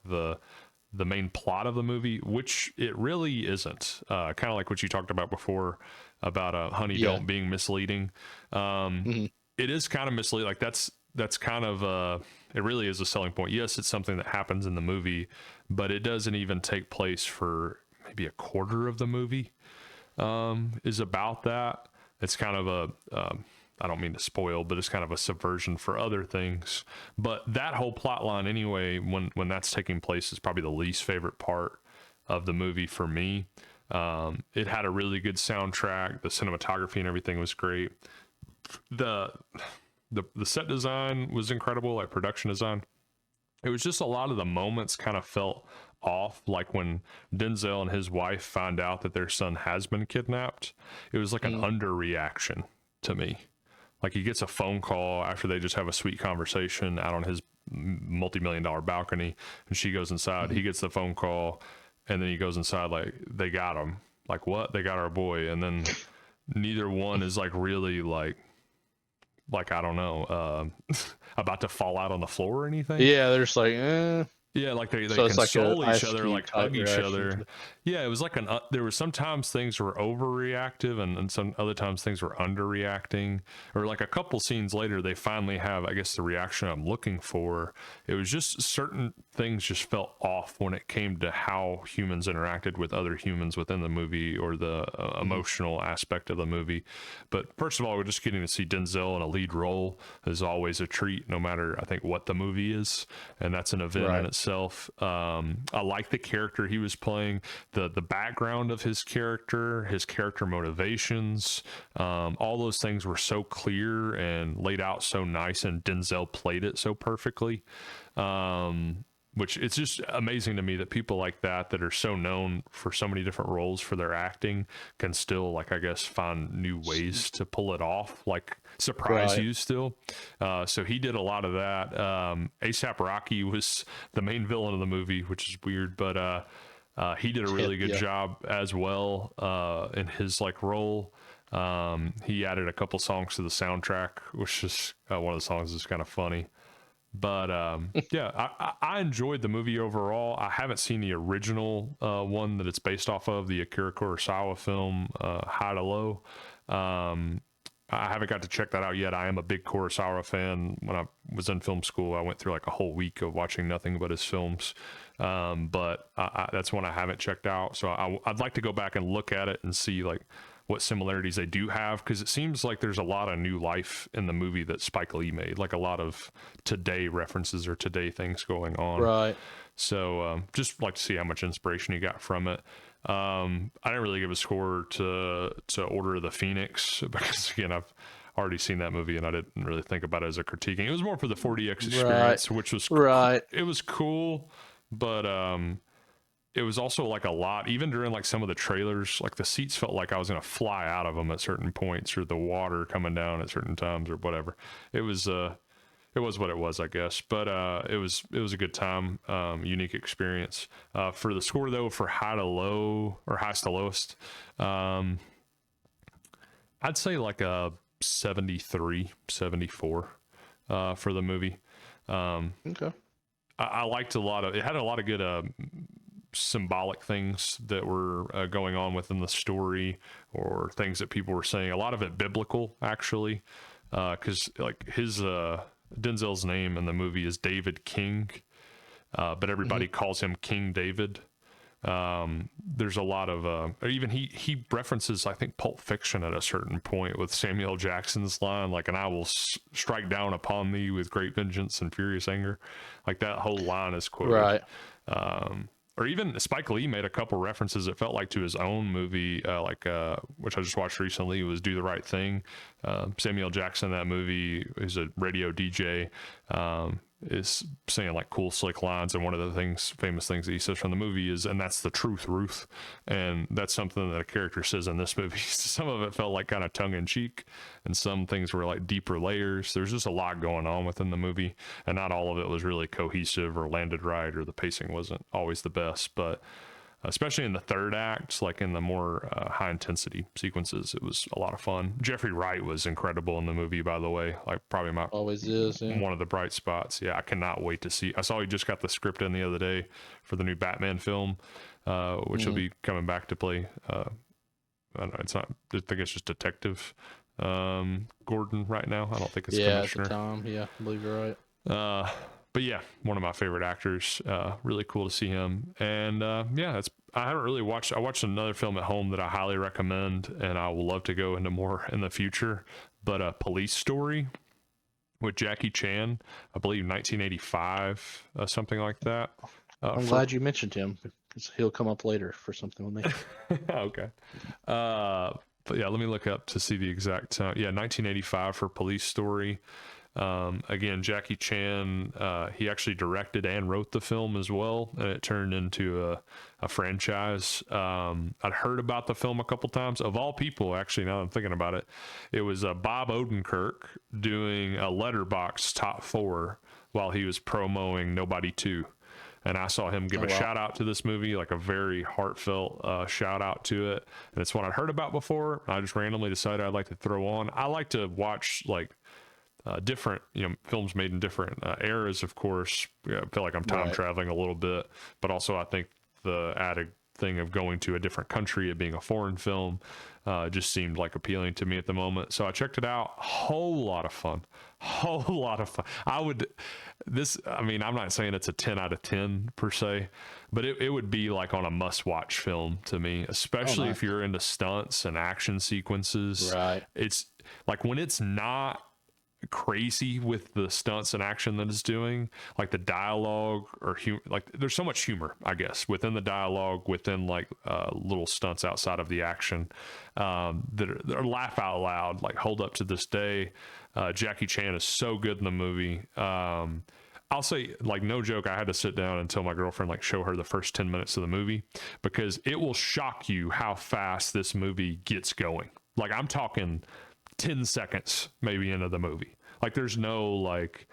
the main plot of the movie, which it really isn't. Kind of like what you talked about before about Honey Don't being misleading. It is kind of misleading. Like that's kind of it really is a selling point. Yes, it's something that happens in the movie, but it doesn't even take place for maybe a quarter of the movie is about that. It's kind of a I don't mean to spoil, but it's kind of a subversion for other things. But that whole plot line anyway, when that's taking place, is probably the least favorite part of the movie for me. It had a really good soundtrack. The cinematography and everything was great. The set design was incredible, like production design. It was just a lot of the moments kind of felt off, like when Denzel and his wife find out that their son has been kidnapped. It was like an underreaction to me. Like he gets a phone call after they just have a sweet conversation out on his multi-million-dollar balcony, and she goes inside. He gets the phone call, and then he goes inside like, they got him. Like, what? They got our boy. And then neither one is like really like I don't know, about to fall out on the floor or anything. Yeah, they're just like, Yeah, like they console each other, like hug each other. Yeah, it was like there were sometimes things were overreactive, and some other times things were underreacting. Or like a couple scenes later, they finally have, I guess, the reaction I'm looking for. It was just certain things just felt off when it came to how humans interacted with other humans within the movie, or the emotional aspect of the movie. But first of all, we're just getting to see Denzel in a lead role is always a treat, no matter, I think, what the movie is, and that's an event in itself. I like the character he was playing, the background of his character motivations, all those things were so clear and laid out so nice, and Denzel played it so perfectly. which it's just amazing to me that people like that are so known for so many different roles for their acting can still, like, I guess, find new ways to pull it off, like surprise you still. So he did a lot of that. ASAP Rocky was the main villain of the movie, which is weird, but he did a really good job as well in his like role. He added a couple songs to the soundtrack, which is one of the songs is kind of funny. But yeah, I enjoyed the movie overall. I haven't seen the original one that it's based off of, the Akira Kurosawa film, High to Low. I haven't got to check that out yet. I am a big Kurosawa fan. When I was in film school, I went through like a whole week of watching nothing but his films. But that's one I haven't checked out. So I'd like to go back and look at it and see like what similarities they do have, because it seems like there's a lot of new life in the movie that Spike Lee made, like a lot of today references or today things going on. Right. So just like to see how much inspiration you got from it. I didn't really give a score to Order of the Phoenix because, again, I've already seen that movie and I didn't really think about it as a critiquing. It was more for the 4DX experience, which was it was cool, but it was also like a lot, even during like some of the trailers, like the seats felt like I was going to fly out of them at certain points, or the water coming down at certain times, or whatever. It was what it was, I guess, but it was a good time, unique experience. For the score though, for high to low or highest to lowest, I'd say like a 73, 74 for the movie. Okay. I liked it had a lot of good symbolic things that were going on within the story, or things that people were saying. A lot of it biblical, actually, because like his Denzel's name in the movie is David King, but everybody calls him King David. There's a lot of even he references, I think, Pulp Fiction at a certain point with Samuel L. Jackson's line, like, "And I will strike down upon thee with great vengeance and furious anger." Like that whole line is quoted. Right. Or even Spike Lee made a couple references, it felt like, to his own movie, which I just watched recently, was Do the Right Thing. Samuel Jackson in that movie, who's a radio DJ, is saying like cool, slick lines. And one of the famous things that he says from the movie is, "And that's the truth, Ruth." And that's something that a character says in this movie. Some of it felt like kind of tongue in cheek, and some things were like deeper layers. There's just a lot going on within the movie, and not all of it was really cohesive or landed right, or the pacing wasn't always the best. But especially in the third act, like in the more high intensity sequences, it was a lot of fun. Jeffrey Wright was incredible in the movie, by the way. Like probably one of the bright spots. Yeah, I cannot wait to see. I saw he just got the script in the other day for the new Batman film, which will be coming back to play. I don't know, I think it's just Detective Gordon right now. I don't think it's Commissioner. At the time. Yeah, I believe you're right. But yeah, one of my favorite actors. Really cool to see him. And yeah, I haven't really watched. I watched another film at home that I highly recommend, and I will love to go into more in the future. But Police Story with Jackie Chan, I believe 1985, something like that. I'm glad you mentioned him, because he'll come up later for something with me. Okay. But yeah, let me look up to see the exact time. Yeah, 1985 for Police Story. Again, Jackie Chan, he actually directed and wrote the film as well, and it turned into a franchise. I'd heard about the film a couple times. Of all people, actually, now that I'm thinking about it, it was Bob Odenkirk doing a Letterboxd top 4 while he was promoting Nobody 2. And I saw him give a shout out to this movie, like a very heartfelt shout out to it. And it's one I'd heard about before. I just randomly decided I'd like to throw on. I like to watch like different, films made in different eras, of course. I feel like I'm time traveling a little bit, but also I think the added thing of going to a different country, it being a foreign film, just seemed like appealing to me at the moment. So I checked it out. Whole lot of fun. I'm not saying it's a 10 out of 10 per se, but it would be like on a must-watch film to me, especially if you're into stunts and action sequences. Right. It's like when it's not crazy with the stunts and action that it's doing, like the dialogue or like there's so much humor, I guess, within the dialogue, within like little stunts outside of the action that are laugh out loud, like hold up to this day. Jackie Chan is so good in the movie. I'll say, like, no joke, I had to sit down and tell my girlfriend, like, show her the first 10 minutes of the movie, because it will shock you how fast this movie gets going. Like, I'm talking 10 seconds maybe into the movie. Like, there's no like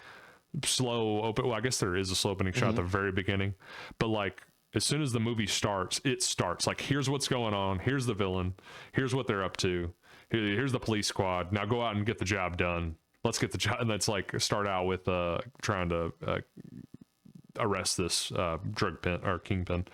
slow open. Well, I guess there is a slow opening shot at the very beginning, but like, as soon as the movie starts, it starts like, here's what's going on, here's the villain, here's what they're up to, here's the police squad, now go out and get the job done, let's get the job. And that's like, start out with trying to arrest this drug pin or kingpin.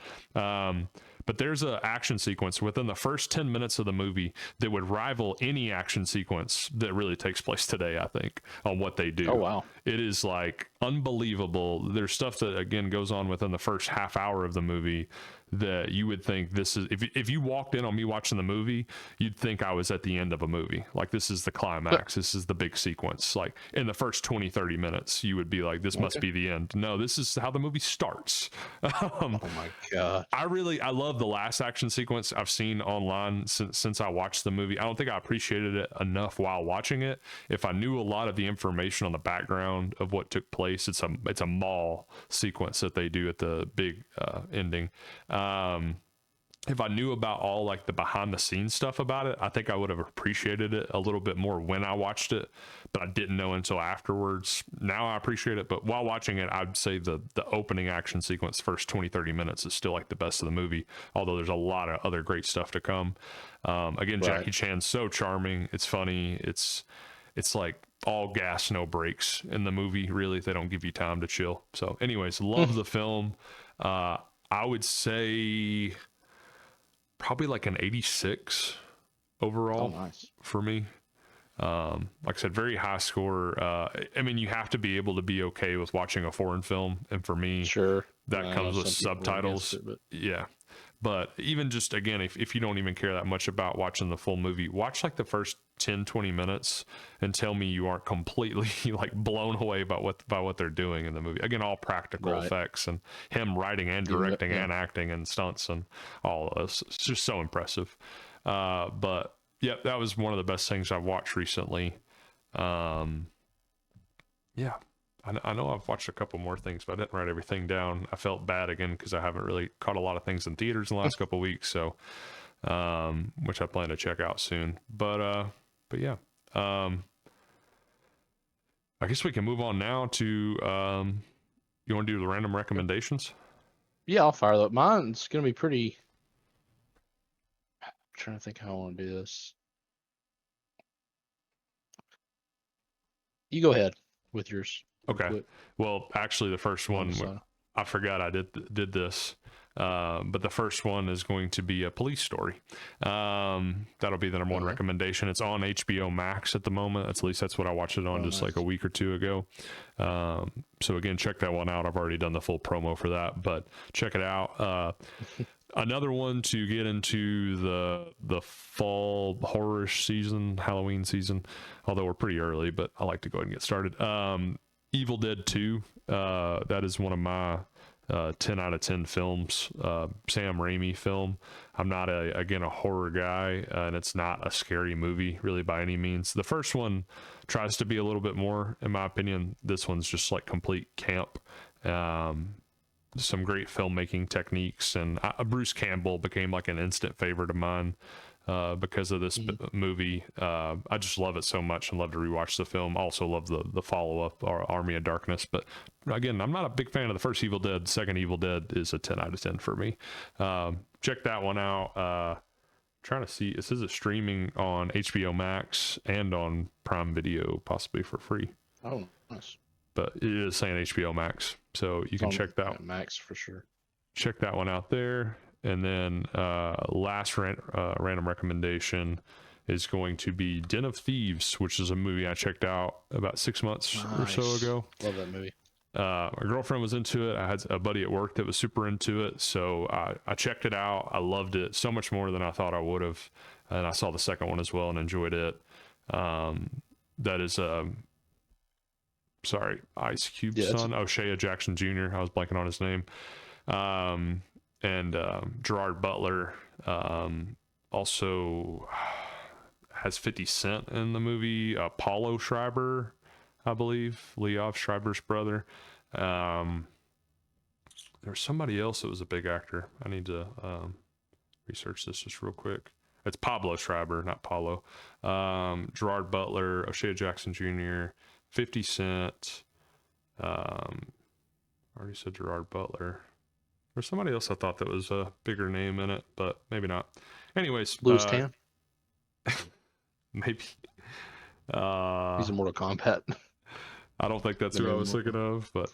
But there's a action sequence within the first 10 minutes of the movie that would rival any action sequence that really takes place today, I think, on what they do. Oh, wow. It is like unbelievable. There's stuff that, again, goes on within the first half hour of the movie that you would think this is, if you walked in on me watching the movie, you'd think I was at the end of a movie. Like, this is the climax. This is the big sequence. Like, in the first 20, 30 minutes, you would be like, this must be the end. No, this is how the movie starts. Oh my God. I love the last action sequence I've seen online since I watched the movie. I don't think I appreciated it enough while watching it. If I knew a lot of the information on the background of what took place, it's a mall sequence that they do at the big ending. If I knew about all like the behind the scenes stuff about it, I think I would have appreciated it a little bit more when I watched it, but I didn't know until afterwards. Now I appreciate it, but while watching it, I'd say the opening action sequence, first 20, 30 minutes, is still like the best of the movie, although there's a lot of other great stuff to come. Again, Jackie Chan's so charming. It's funny. It's like all gas, no brakes in the movie. Really, they don't give you time to chill. So anyways, love the film. I would say probably like an 86 overall. Oh, nice. For me. Like I said, very high score. I mean, you have to be able to be okay with watching a foreign film, and for me, Sure, that comes with subtitles. Yeah, but even just, again, if you don't even care that much about watching the full movie, watch like the first 10, 20 minutes and tell me you aren't completely like blown away by what they're doing in the movie. Again, all practical effects, and him writing and directing and acting and stunts and all of this. It's just so impressive. But yeah, that was one of the best things I've watched recently. Yeah, I know I've watched a couple more things, but I didn't write everything down. I felt bad again because I haven't really caught a lot of things in theaters in the last couple of weeks. So, which I plan to check out soon. But yeah, I guess we can move on now to, you want to do the random recommendations? Yeah, I'll fire that. Mine's going to be pretty, I'm trying to think how I want to do this. You go ahead with yours. Okay. Well, actually, the first one, I forgot I did this. But the first one is going to be a police story. That'll be the number one recommendation. It's on HBO Max at the moment. At least that's what I watched it on like a week or two ago. So again, check that one out. I've already done the full promo for that, but check it out. Another one to get into the fall horror season, Halloween season, although we're pretty early, but I like to go ahead and get started. Evil Dead 2. That is one of my 10 out of 10 films. Sam Raimi film. I'm not a horror guy, and it's not a scary movie really by any means. The first one tries to be a little bit more, in my opinion. This one's just like complete camp. Some great filmmaking techniques, and Bruce Campbell became like an instant favorite of mine because of this movie. I just love it so much and love to rewatch the film. Also love the follow-up, Army of Darkness. But again, I'm not a big fan of the first Evil Dead. Second Evil Dead is a 10 out of 10 for me. Check that one out. Trying to see, it says it's streaming on HBO Max and on Prime Video, possibly for free. Oh, nice. But it is saying HBO Max, so you can check that. Max for sure. Check that one out there. And then last random recommendation is going to be Den of Thieves, which is a movie I checked out about 6 months or so ago. Love that movie. My girlfriend was into it. I had a buddy at work that was super into it, so I checked it out. I loved it so much more than I thought I would have, and I saw the second one as well and enjoyed it. That is Ice Cube's son, O'Shea Jackson Jr. I was blanking on his name. And Gerard Butler also has 50 Cent in the movie. Paulo Schreiber, I believe, Liev Schreiber's brother. There's somebody else that was a big actor. I need to research this just real quick. It's Pablo Schreiber, not Paulo. Gerard Butler, O'Shea Jackson Jr., 50 Cent. I already said Gerard Butler. There's somebody else I thought that was a bigger name in it, but maybe not. Anyways, Louis Tan. Maybe. He's in Mortal Kombat. I don't think that's who I was thinking of, but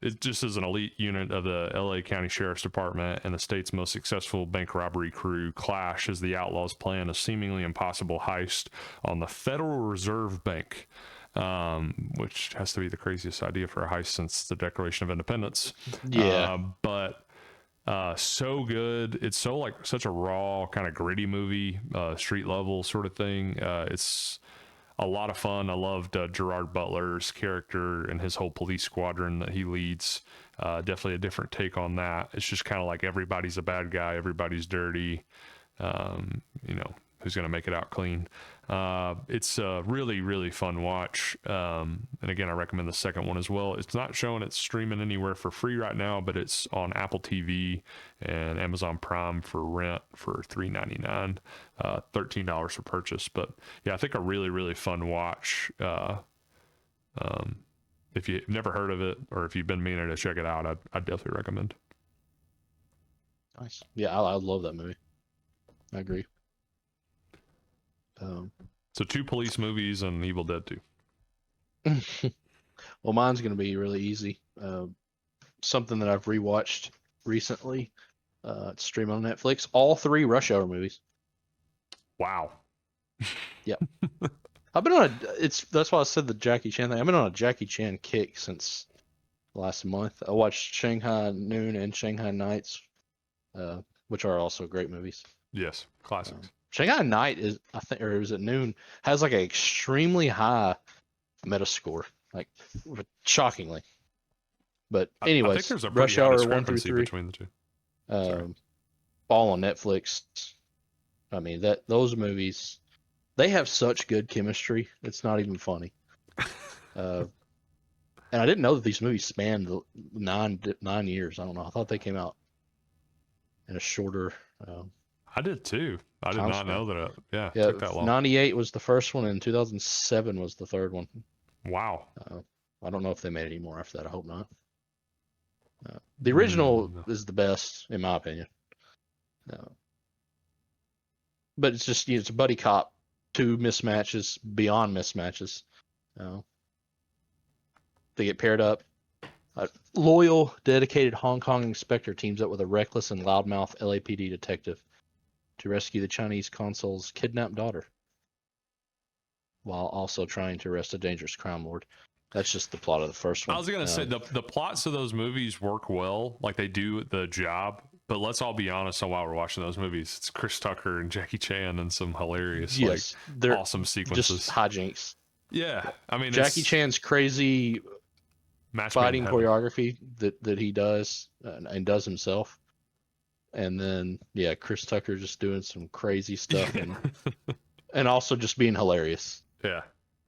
it just is an elite unit of the LA County Sheriff's Department and the state's most successful bank robbery crew clash as the outlaws plan a seemingly impossible heist on the Federal Reserve Bank, which has to be the craziest idea for a heist since the Declaration of Independence. Yeah. So good. It's so like such a raw kind of gritty movie, street level sort of thing. It's a lot of fun. I loved Gerard Butler's character and his whole police squadron that he leads. Definitely a different take on that. It's just kind of like everybody's a bad guy, everybody's dirty. Who's going to make it out clean? It's a really, really fun watch. And again, I recommend the second one as well. It's not showing it's streaming anywhere for free right now, but it's on Apple TV and Amazon Prime for rent for $3.99, $13 for purchase. But yeah, I think a really, really fun watch. If you've never heard of it or if you've been meaning to check it out, I'd definitely recommend. Nice. Yeah, I love that movie. I agree. So 2 police movies and Evil Dead 2. Well, mine's going to be really easy. Something that I've rewatched recently. It's streaming on Netflix. All 3 Rush Hour movies. Wow. Yeah. I've been on that's why I said the Jackie Chan thing. I've been on a Jackie Chan kick since last month. I watched Shanghai Noon and Shanghai Nights, which are also great movies. Yes, classics. Shanghai Night is, I think, or is it Noon, has like an extremely high Metascore, like shockingly. But anyways, I think there's a Rush pretty high Hour 1 through discrepancy 3, between the 2. all on Netflix. I mean, those movies, they have such good chemistry. It's not even funny. And I didn't know that these movies spanned 9 years. I don't know. I thought they came out in a shorter. I did too. I did not know that. It took that long. 98 was the first one, and 2007 was the third one. Wow. I don't know if they made any more after that. I hope not. The original is the best, in my opinion. But it's just, it's a buddy cop, 2 mismatches beyond mismatches. They get paired up. A loyal, dedicated Hong Kong inspector teams up with a reckless and loudmouth LAPD detective to rescue the Chinese consul's kidnapped daughter, while also trying to arrest a dangerous crime lord. That's just the plot of the first one. I was gonna say the plots of those movies work well, like they do the job. But let's all be honest on while we're watching those movies. It's Chris Tucker and Jackie Chan and some hilarious, they're awesome sequences. Just hijinks. Yeah, I mean Jackie Chan's crazy fighting choreography that he does and does himself. And then, Chris Tucker just doing some crazy stuff and also just being hilarious. Yeah.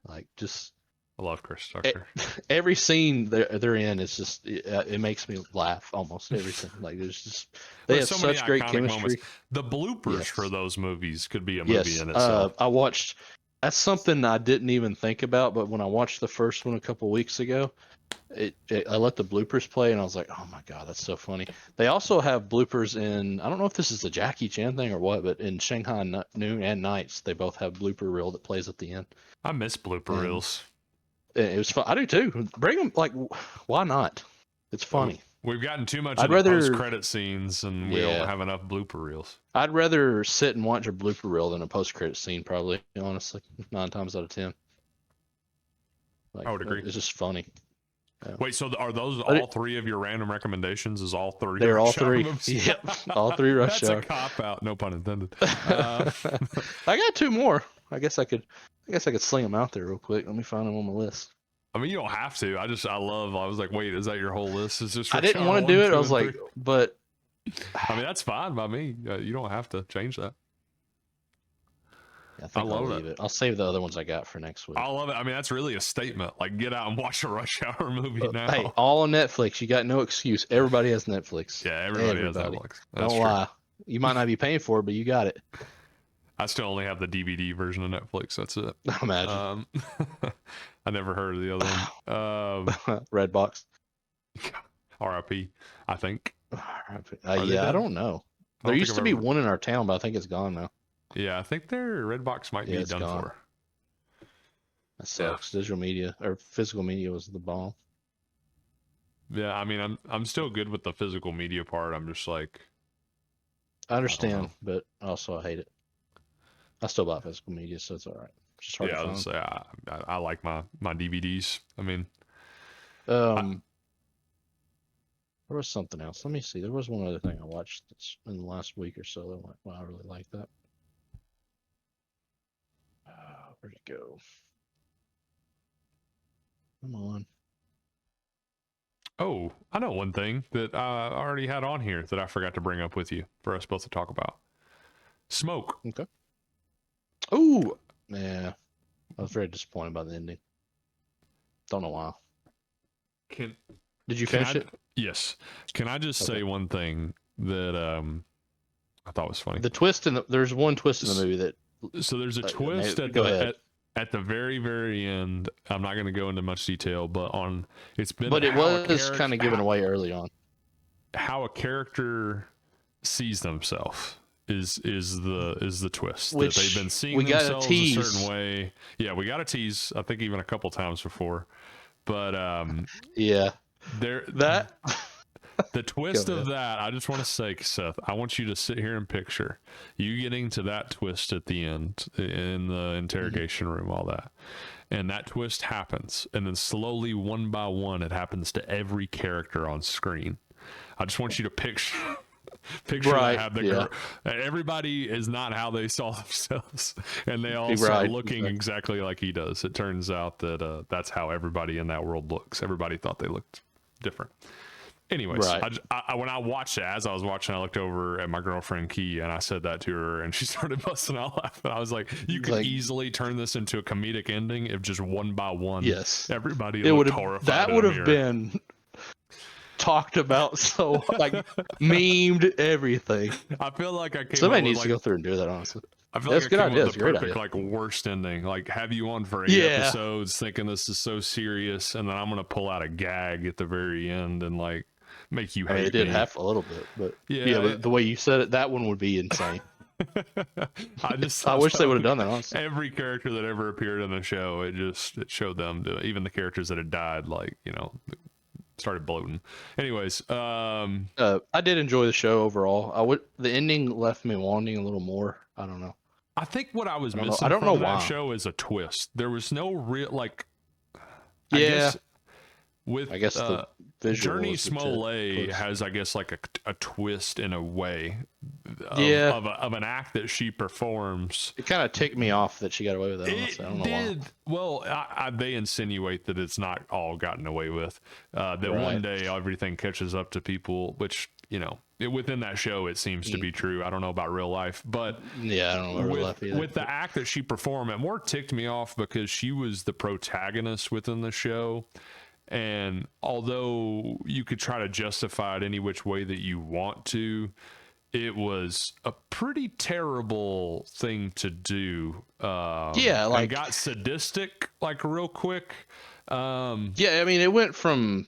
Like, just... I love Chris Tucker. Every scene they're in is just... It makes me laugh almost every scene. Like, there's just... They have such great chemistry. Moments. The bloopers for those movies could be a movie in itself. I watched... That's something I didn't even think about, but when I watched the first one a couple weeks ago, I let the bloopers play and I was like, oh my God, that's so funny. They also have bloopers in, I don't know if this is the Jackie Chan thing or what, but in Shanghai Noon and Nights, they both have blooper reel that plays at the end. I miss blooper reels. It was fun. I do too. Bring them, like, why not? It's funny. We've gotten too much into post-credit scenes and we don't have enough blooper reels. I'd rather sit and watch a blooper reel than a post-credit scene, probably, honestly, 9 times out of 10. Like, I would agree. It's just funny. Wait, so are those all 3 of your random recommendations? Is all 3? They're all 3. Yep, all 3 Rush Hour. That's a cop out, no pun intended. I got 2 more. I guess I could sling them out there real quick. Let me find them on my list. I mean, you don't have to. I was like, wait, is that your whole list? Is this? I didn't want to do it. I was like, but I mean, that's fine by me. You don't have to change that. I think I'll love leave it. I'll save the other ones I got for next week. I love it. I mean, that's really a statement. Like, get out and watch a Rush Hour movie now. Hey, all on Netflix. You got no excuse. Everybody has Netflix. Yeah, everybody has Netflix. That's Don't true. lie. You might not be paying for it, but you got it. I still only have the DVD version of Netflix. That's it. Imagine. I never heard of the other one. Redbox. RIP, I think. Yeah, I don't know. There used to be one in our town, but I think it's gone now. Yeah, I think their Redbox might be done gone. for. That sucks. Yeah. Digital media or physical media was the bomb. Yeah, I mean, I'm still good with the physical media part. I'm just like, I understand, but also I hate it. I still buy physical media, so it's all right. It's just hard to find. I like my DVDs. I mean, there was something else. Let me see. There was one other thing I watched in the last week or so that I'm like, wow, I really like that. Where'd it go? Come on. Oh, I know one thing that I already had on here that I forgot to bring up with you for us both to talk about. Smoke. Okay. Oh, yeah. I was very disappointed by the ending. Don't know why. Did you finish it? Yes. Can I just say one thing that I thought was funny? The twist there's one twist in the movie that. So there's a twist at the very, very end. I'm not going to go into much detail, but it was kind of given away early on. How a character sees themselves is the twist. Which that they've been seeing themselves a certain way. Yeah, we got a tease. I think even a couple times before, but yeah, the twist of that. I just want to say, Seth, I want you to sit here and picture you getting to that twist at the end in the interrogation room, all that, and that twist happens, and then slowly, one by one, it happens to every character on screen. I just want you to picture everybody is not how they saw themselves, and they all start looking exactly like he does. It turns out that that's how everybody in that world looks. Everybody thought they looked different. Anyways, when I watched it, as I was watching, I looked over at my girlfriend Key, and I said that to her, and she started busting out laughing. I was like, "You could easily turn this into a comedic ending if just one by one, everybody looked horrified." That would have been talked about, so like memed everything. I feel like somebody needs to go through and do that. Honestly, I feel like I came up with the perfect like worst ending. Like have you on for 8 episodes, thinking this is so serious, and then I'm gonna pull out a gag at the very end and like make you hate it did me. Half a little bit, but but the way you said it, that one would be insane. I wish they would have done that. Honestly, every character that ever appeared in the show, it showed them to even the characters that had died, like started bloating. Anyways, I did enjoy the show overall. The ending left me wanting a little more. I don't know. I think what I was missing from that show is a twist. There was no real like. I guess the Journey Smollett has, I guess, like a twist in a way of an act that she performs. It kind of ticked me off that she got away with it. Honestly. I don't know why. Well, they insinuate that it's not all gotten away with. That one day everything catches up to people, which within that show it seems to be true. I don't know about real life, but I don't know about real life either. With the act that she performed, it more ticked me off because she was the protagonist within the show. And although you could try to justify it any which way that you want to, it was a pretty terrible thing to do. And got sadistic like real quick. I mean, it went from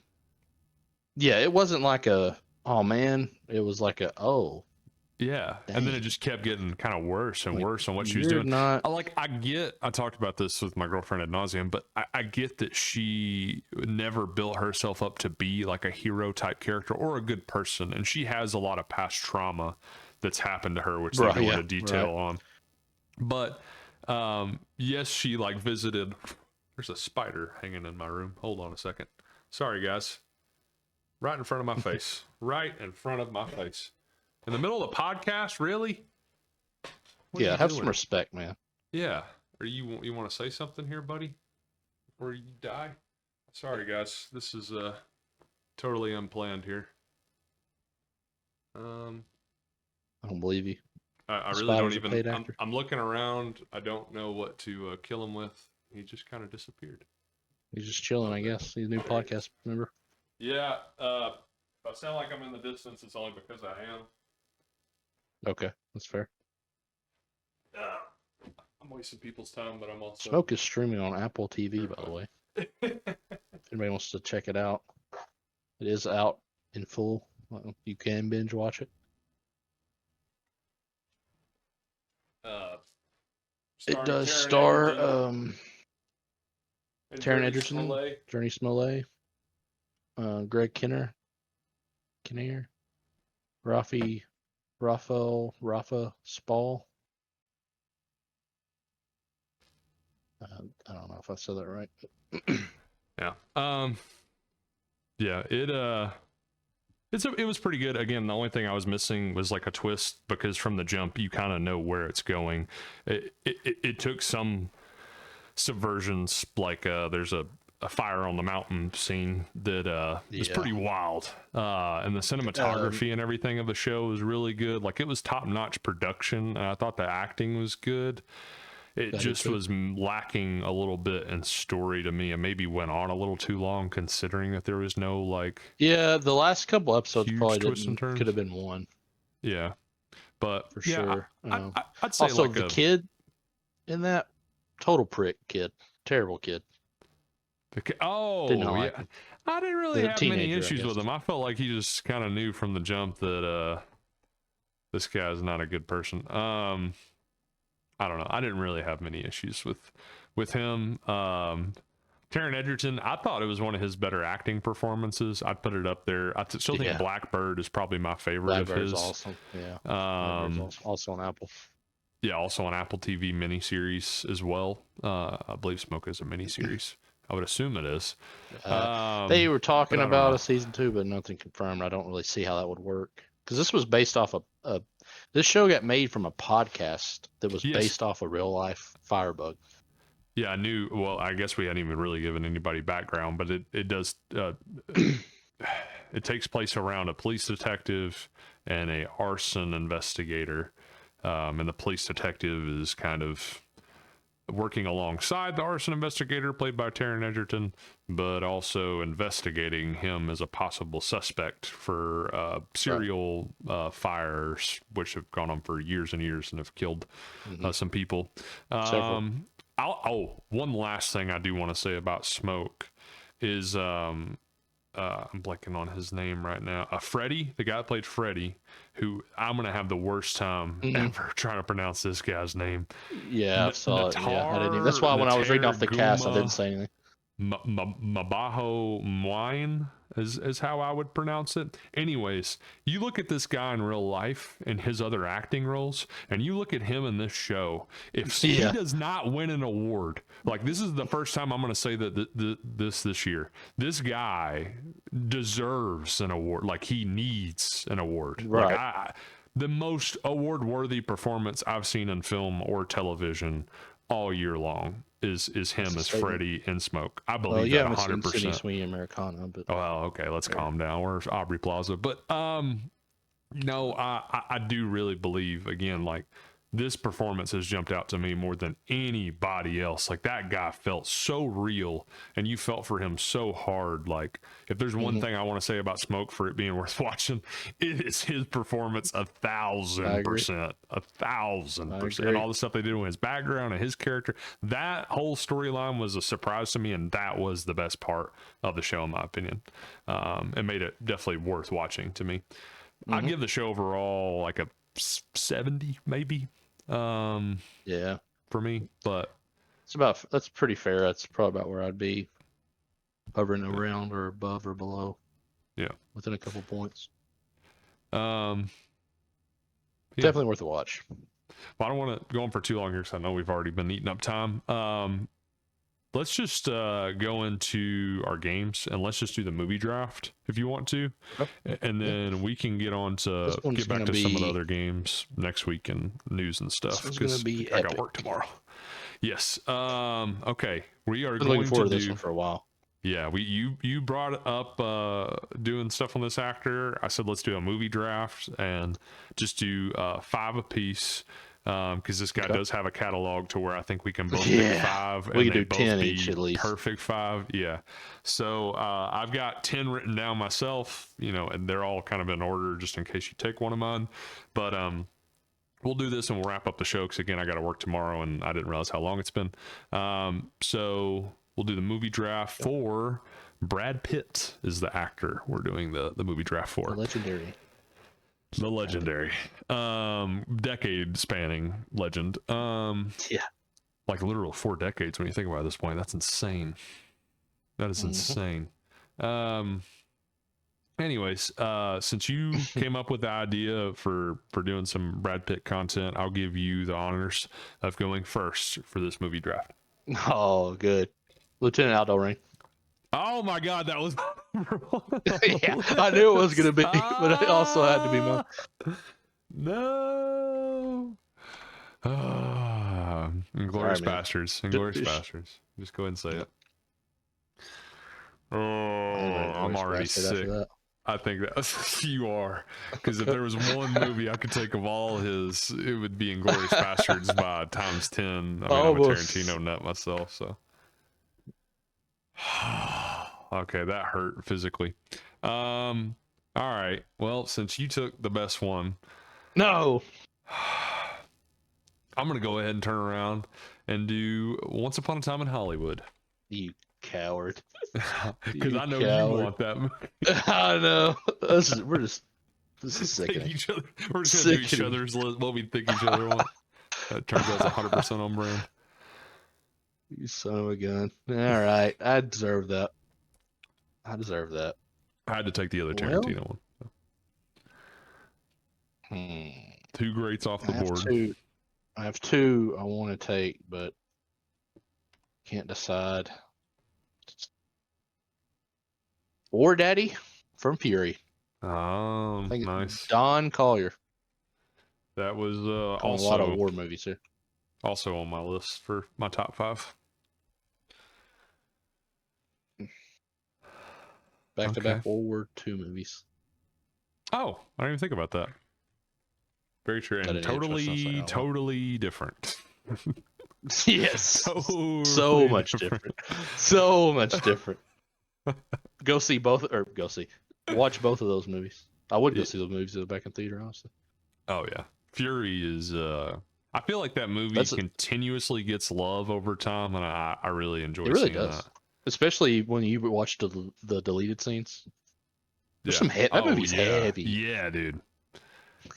it wasn't like a oh man, it was like a oh. Yeah, dang. And then it just kept getting kind of worse and worse on what she was doing. I talked about this with my girlfriend ad nauseum, but I get that she never built herself up to be like a hero type character or a good person, and she has a lot of past trauma that's happened to her, which they go into detail on. But yes, she like visited. There's a spider hanging in my room. Hold on a second. Sorry, guys. Right in front of my face. Right in front of my face. In the middle of the podcast, really? Have some respect, man. Yeah. Or you want to say something here, buddy? Before you die? Sorry, guys. This is totally unplanned here. I don't believe you. I really Spider's don't a paid even. actor. I'm looking around. I don't know what to kill him with. He just kind of disappeared. He's just chilling, I guess. He's a new podcast member. Yeah. If I sound like I'm in the distance, it's only because I am. Okay, that's fair. I'm wasting people's time, but I'm also. Smoke is streaming on Apple TV, by the way. If anybody wants to check it out, it is out in full. You can binge watch it. It does star Taron Egerton, Journey Smollett, Greg Kinnear, Rafa Spall. I don't know if I said that right. Yeah. Yeah. It was pretty good. Again, the only thing I was missing was like a twist, because from the jump you kind of know where it's going. It took some subversions, like there's a fire on the mountain scene that is pretty wild, and the cinematography and everything of the show was really good. Like, it was top-notch production, and I thought the acting was good. It just was lacking a little bit in story to me, and maybe went on a little too long, considering that there was no like. Yeah, the last couple episodes probably could have been one. Yeah, but for sure. I'd say also like the kid in that, total prick kid, terrible kid. Yeah, I didn't really have many issues with him. I felt like he just kind of knew from the jump that this guy's not a good person. I don't know. I didn't really have many issues with him. Taron Egerton, I thought it was one of his better acting performances. I'd put it up there. I still think Blackbird is probably my favorite of his. Awesome. Yeah. Blackbird's also on Apple. Yeah, also on Apple TV miniseries as well. I believe Smoke is a miniseries. I would assume it is. They were talking about a season 2, but nothing confirmed. I don't really see how that would work, because this was based off of this show got made from a podcast that was based off a real life firebug. Yeah, I knew. Well, I guess we hadn't even really given anybody background, but it does. It takes place around a police detective and a arson investigator, and the police detective is kind of working alongside the arson investigator, played by Taron Egerton, but also investigating him as a possible suspect for serial fires, which have gone on for years and years and have killed some people. One last thing I do want to say about Smoke is I'm blanking on his name right now. Freddie, the guy that played Freddie, who I'm gonna have the worst time ever trying to pronounce this guy's name. Yeah, I saw it. Yeah, I didn't even, that's why when I was reading off the cast, I didn't say anything. Mabaho Mwine is how I would pronounce it. Anyways, you look at this guy in real life and his other acting roles, and you look at him in this show. If he does not win an award, like, this is the first time I'm going to say that this year, this guy deserves an award. Like, he needs an award. Right. Like, the most award-worthy performance I've seen in film or television all year long is him as Freddie in Smoke. I believe that 100%. Sydney Sweeney Americana, but okay, let's calm down. Where's Aubrey Plaza? But no, I do really believe, again, like, this performance has jumped out to me more than anybody else. Like, that guy felt so real, and you felt for him so hard. Like, if there's one thing I want to say about Smoke for it being worth watching, it is his performance 1,000%. 1,000%. And all the stuff they did with his background and his character, that whole storyline was a surprise to me, and that was the best part of the show, in my opinion. It made it definitely worth watching to me. I'd give the show overall like a 70, maybe. For me, but that's pretty fair. That's probably about where I'd be, hovering around or above or below. Yeah, within a couple points. Definitely worth a watch. Well, I don't want to go on for too long here, because I know we've already been eating up time. Let's just go into our games, and let's just do the movie draft if you want to, and then we can get on to get back to some of the other games next week and news and stuff, because I got work tomorrow. Yes. Okay. We are going looking forward to this one for a while. Yeah, you brought up doing stuff on this actor. I said let's do a movie draft and just do 5 apiece, because this guy Okay. does have a catalog to where I think we can both pick Yeah. 5 We and could they do both 10 each be at least. perfect 5. Yeah. So I've got 10 written down myself, and they're all kind of in order just in case you take one of mine. But we'll do this and we'll wrap up the show because again I got to work tomorrow and I didn't realize how long it's been. So we'll do the movie draft for Brad Pitt is the actor we're doing the movie draft for. The legendary. The legendary, decade spanning legend. Yeah. Like literal 4 decades when you think about it at this point. That's insane. That is insane. Anyways, since you came up with the idea for doing some Brad Pitt content, I'll give you the honors of going first for this movie draft. Oh, good. Lieutenant Aldo Ring. Oh my God, that was Yeah, I knew it was going to be, but it also had to be mine. No. Inglorious Sorry, man. Bastards. Inglorious Bastards. Just go ahead and say it. Oh, I'm already sick. I think that you are, because if there was one movie I could take of all his, it would be Inglourious Bastards by times 10. I mean, I'm a Tarantino nut myself, so. Okay, that hurt physically. All right. Well, since you took the best one, no, I'm gonna go ahead and turn around and do Once Upon a Time in Hollywood. You coward. Because I know coward. You want that movie. I know. This is sickening. Each other. We're just gonna do each other's list, what we think each other want. That turns out it's 100% on brand. You son of a gun. All right, I deserve that. I had to take the other Tarantino one. Two greats off the board. I have 2 I want to take, but can't decide. War Daddy from Fury. Oh, nice. Don Collier. That was also a lot of war movies here. Also on my list for my top 5. Back-to-back World War II movies. Oh, I didn't even think about that. Very true. And totally different. Yes. So much different. So much different. Watch both of those movies. I would go see those movies back in theater, honestly. Oh yeah. Fury is I feel like that movie continuously gets love over time, and I really enjoy it. It really does. That. Especially when you watch the deleted scenes. There's some that movie's heavy. Yeah, dude.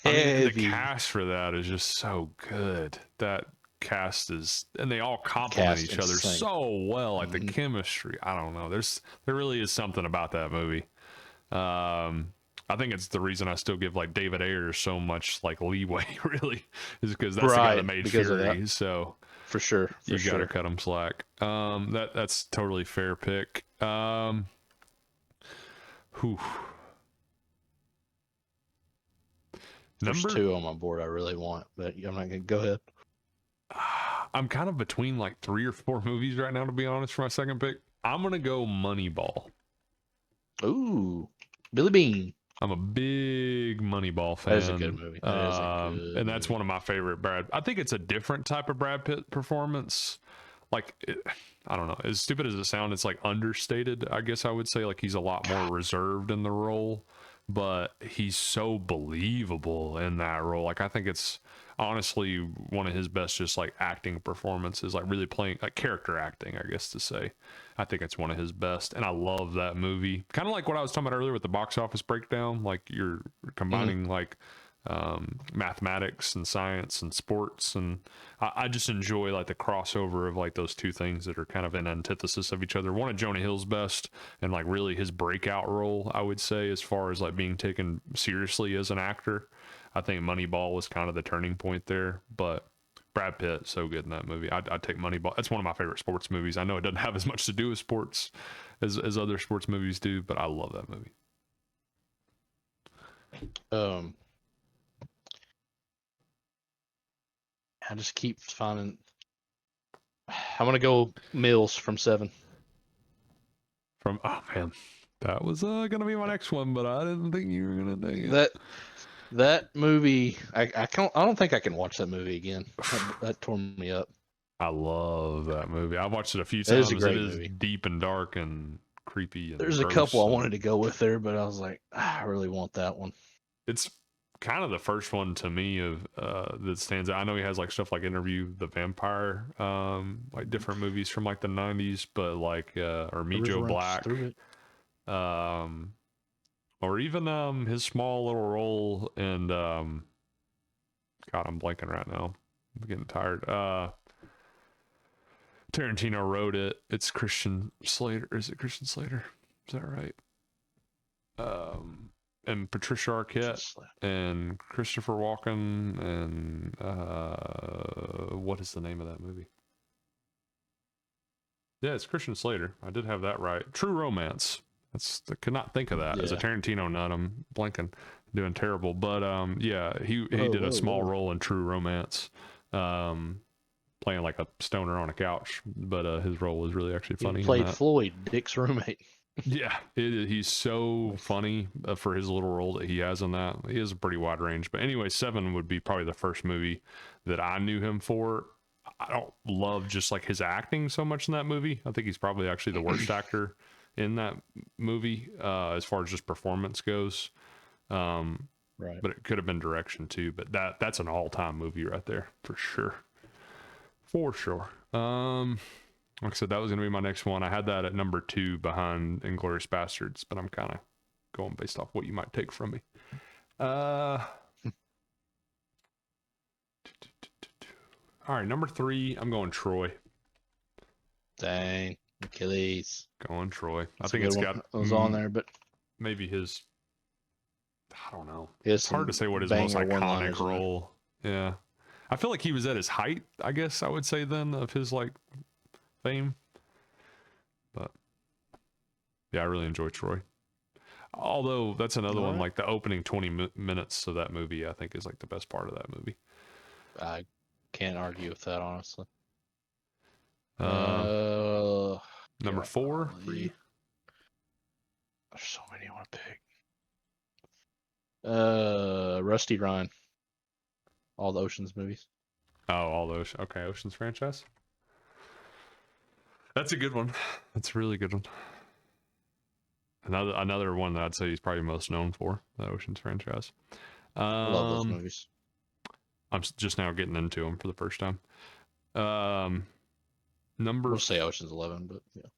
Heavy. I mean, the cast for that is just so good. That cast is, and they all complement each other so well. Like the chemistry, I don't know. There really is something about that movie. I think it's the reason I still give like David Ayer so much like leeway. Really, is because that's the guy that made Fury. So for sure, you got to cut him slack. That's totally fair pick. There's 2 on my board I really want, but I'm not gonna go ahead. I'm kind of between like 3 or 4 movies right now, to be honest, for my second pick. I'm gonna go Moneyball. Ooh, Billy Bean. I'm a big Moneyball fan. That is a good movie. And that's one of my favorite Brad. I think it's a different type of Brad Pitt performance. Like, I don't know. As stupid as it sounds, it's like understated, I guess I would say. Like, he's a lot more reserved in the role, but he's so believable in that role. Like, I think it's honestly one of his best just like acting performances, like really playing like character acting, I guess to say. I think it's one of his best, and I love that movie. Kind of like what I was talking about earlier with the box office breakdown. Like you're combining like mathematics and science and sports, and I just enjoy like the crossover of like those two things that are kind of an antithesis of each other. One of Jonah Hill's best, and like really his breakout role, I would say, as far as like being taken seriously as an actor. I think Moneyball was kind of the turning point there, but Brad Pitt, so good in that movie. I'd take Moneyball. That's one of my favorite sports movies. I know it doesn't have as much to do with sports as other sports movies do, but I love that movie. I just keep finding. I'm gonna go Mills from 7. From oh man, that was gonna be my next one, but I didn't think you were gonna take it. That movie, I don't think I can watch that movie again. That tore me up. I love that movie. I've watched it a few It is a times. It great is movie. deep and dark and creepy and There's a gross. couple I And wanted to go with there, but I was like, I really want that one. it's kind of the first one to me of that stands out. I know he has like stuff like Interview the Vampire, like different movies from like the 90s, but like or Meet The river Joe runs Black, through it. or even his small little role in God, I'm blanking right now. I'm getting tired. Tarantino wrote it. It's Christian Slater. Is it Christian Slater? Is that right? And Patricia Arquette and Christopher Walken and what is the name of that movie? Yeah, it's Christian Slater. I did have that right. True Romance. I could not think of that as a Tarantino nut. I'm blanking, doing terrible. But yeah, he did a small role in True Romance, playing like a stoner on a couch. But his role was really actually funny. He played Floyd, Dick's roommate. Yeah, he's so funny for his little role that he has in that. He has a pretty wide range. But anyway, Seven would be probably the first movie that I knew him for. I don't love just like his acting so much in that movie. I think he's probably actually the worst actor in that movie as far as just performance goes. Right. But it could have been direction too. But that's an all-time movie right there for sure. For sure. Like I said, that was going to be my next one. I had that at number 2 behind Inglourious Bastards, but I'm kind of going based off what you might take from me. All right, number 3, I'm going Troy. Dang, Achilles. Going Troy. That's I think it's got. It was on there, but maybe his. I don't know. It's hard to say what his most iconic role. Yeah, I feel like he was at his height. I guess I would say then of his like fame. But yeah, I really enjoy Troy. Although that's another one, like the opening 20 minutes of that movie, I think is like the best part of that movie. I can't argue with that, honestly. Number 4 for you? There's so many I want to pick. Rusty Ryan. All the Oceans movies. Oh, all those. Okay, Oceans franchise. That's a good one. That's a really good one. Another one that I'd say he's probably most known for, the Oceans franchise. I love those movies. I'm just now getting into them for the first time. We'll say Ocean's 11, but yeah.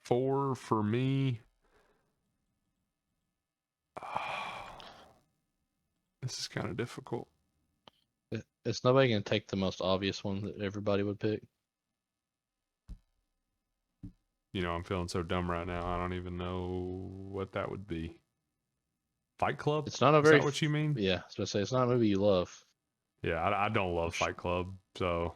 4 for me. This is kind of difficult. It's nobody going to take the most obvious one that everybody would pick. You know, I'm feeling so dumb right now. I don't even know what that would be. Fight Club? It's not a very. Is that what you mean? Yeah, I was going to say it's not a movie you love. Yeah, I don't love Fight Club, so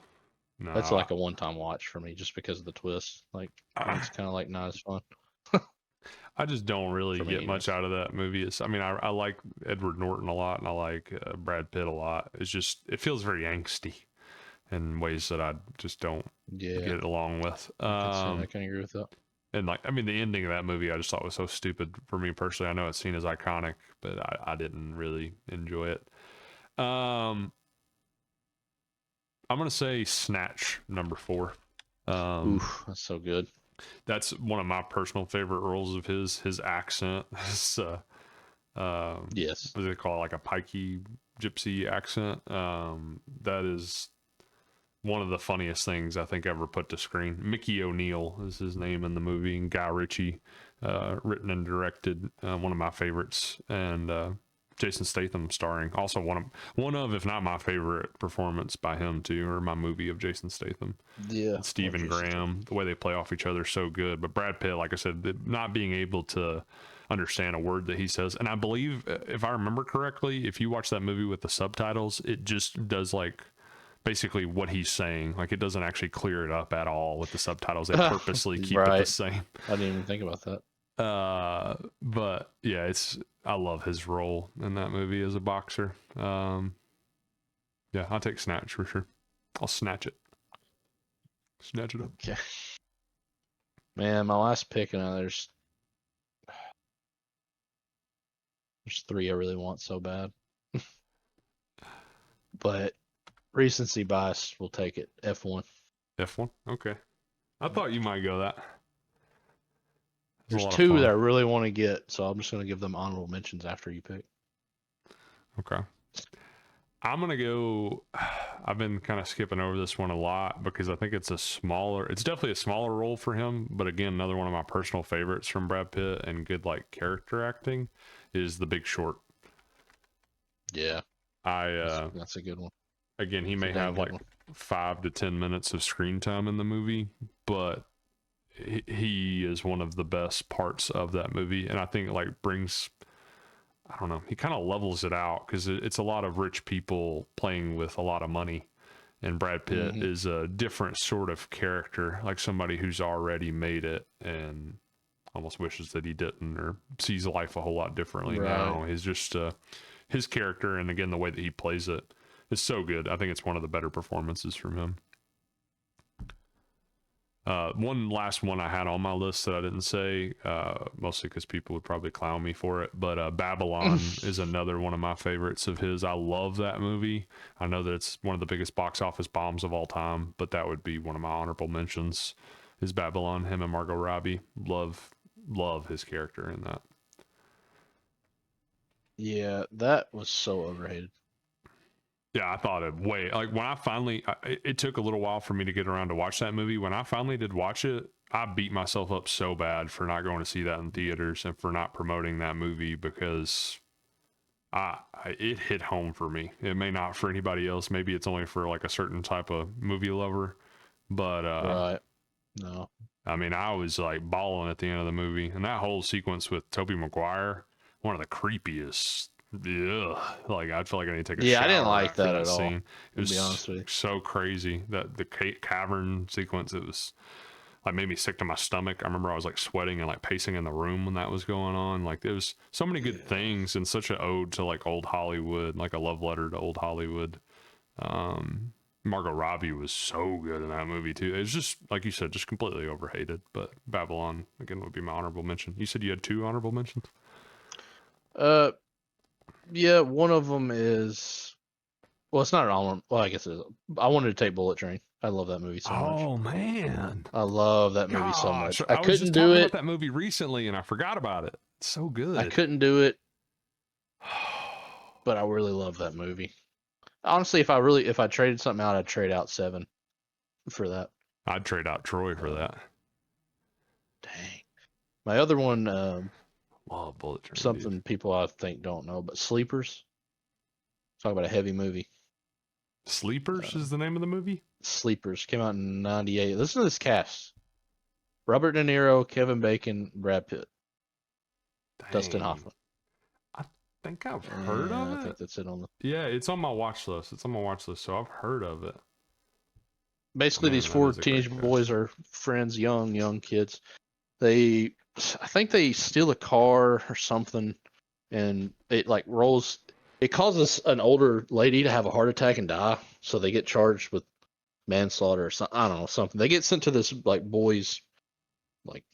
no. That's like a one-time watch for me, just because of the twist. Like it's kind of like not as fun. I just don't really get much out of that movie. I like Edward Norton a lot, and I like Brad Pitt a lot. It feels very angsty in ways that I just don't get along with. I can agree with that. And the ending of that movie I just thought was so stupid for me personally. I know it's seen as iconic, but I didn't really enjoy it. I'm gonna say Snatch, number 4. Oof, that's so good. That's one of my personal favorite roles of his accent. Yes. What do they call it? Like a pikey gypsy accent. That is one of the funniest things I think ever put to screen. Mickey O'Neill is his name in the movie, and Guy Ritchie written and directed. One of my favorites, and Jason Statham starring. Also one of, if not my favorite performance by him too, or my movie of Jason Statham. Yeah. And Stephen Graham, the way they play off each other is so good. But Brad Pitt, like I said, not being able to understand a word that he says. And I believe, if I remember correctly, if you watch that movie with the subtitles, it just does like basically what he's saying. Like it doesn't actually clear it up at all with the subtitles. They purposely keep it the same. I didn't even think about that. But yeah, I love his role in that movie as a boxer. Yeah, I'll take Snatch for sure. I'll snatch it. Snatch it up. Okay. Man, my last pick, and there's There's 3 I really want so bad. But recency bias will take it. F1. F1. Okay. I thought you might go that. It's a There's lot of 2 fun. that I really want to get, so I'm just going to give them honorable mentions after you pick. Okay. I'm gonna go. I've been kind of skipping over this one a lot because I think it's definitely a smaller role for him. But again, another one of my personal favorites from Brad Pitt and good like character acting is The Big Short. Yeah, I that's a good one. again, he It's a may dang have good like one. 5 to 10 minutes of screen time in the movie, but he is one of the best parts of that movie, and I think like brings. I don't know. He kind of levels it out because it's a lot of rich people playing with a lot of money. And Brad Pitt Mm-hmm. is a different sort of character, like somebody who's already made it and almost wishes that he didn't or sees life a whole lot differently Right. now. He's just his character, and again, the way that he plays it is so good. I think it's one of the better performances from him. One last one I had on my list that I didn't say, mostly because people would probably clown me for it. But Babylon is another one of my favorites of his. I love that movie. I know that it's one of the biggest box office bombs of all time, but that would be one of my honorable mentions. Is Babylon? Him and Margot Robbie. Love his character in that. Yeah, that was so overrated. Yeah, I thought it way like when I finally. It took a little while for me to get around to watch that movie. When I finally did watch it, I beat myself up so bad for not going to see that in theaters and for not promoting that movie because it hit home for me. It may not for anybody else. Maybe it's only for like a certain type of movie lover, but Right. No. I mean, I was like bawling at the end of the movie, and that whole sequence with Tobey Maguire, one of the creepiest. Ugh, like I feel like I need to take a Yeah, I didn't shower like after that that at all. scene. It To be was honest with you. so crazy that the cavern sequence. It was like made me sick to my stomach. I remember I was like sweating and like pacing in the room when that was going on. Like there was so many good things and such an ode to like old Hollywood, like a love letter to old Hollywood. Margot Robbie was so good in that movie too. It's just like you said, just completely overhated. But Babylon again would be my honorable mention. You said you had 2 honorable mentions. Uh, yeah, one of them is. Well, it's not an honorable. Well, I guess it is. I wanted to take Bullet Train. I love that movie so much. Oh man, I love that movie so gosh, much. I I was couldn't just do talking about it. that movie recently and I forgot about it. It's so I good. couldn't do it, but I really love that movie. Honestly, if I traded something out, I'd trade out 7 for that. I'd trade out Troy for that. Dang. My other one, Love Bullet Train, something dude. people I think don't know, but Sleepers. Talk about a heavy movie. Sleepers is the name of the movie. Sleepers came out in '98. Listen to this cast: Robert De Niro, Kevin Bacon, Brad Pitt, Dustin Dang, Hoffman. I think I've heard And of I it. think that's it on the. Yeah, it's on my watch list. It's on my watch list, so I've heard of it. Basically, these Man, that 4 is a great teenage boys cast. are friends, young kids. I think they steal a car or something, and it like rolls. It causes an older lady to have a heart attack and die, so they get charged with manslaughter or something. I don't know, something. They get sent to this like boys like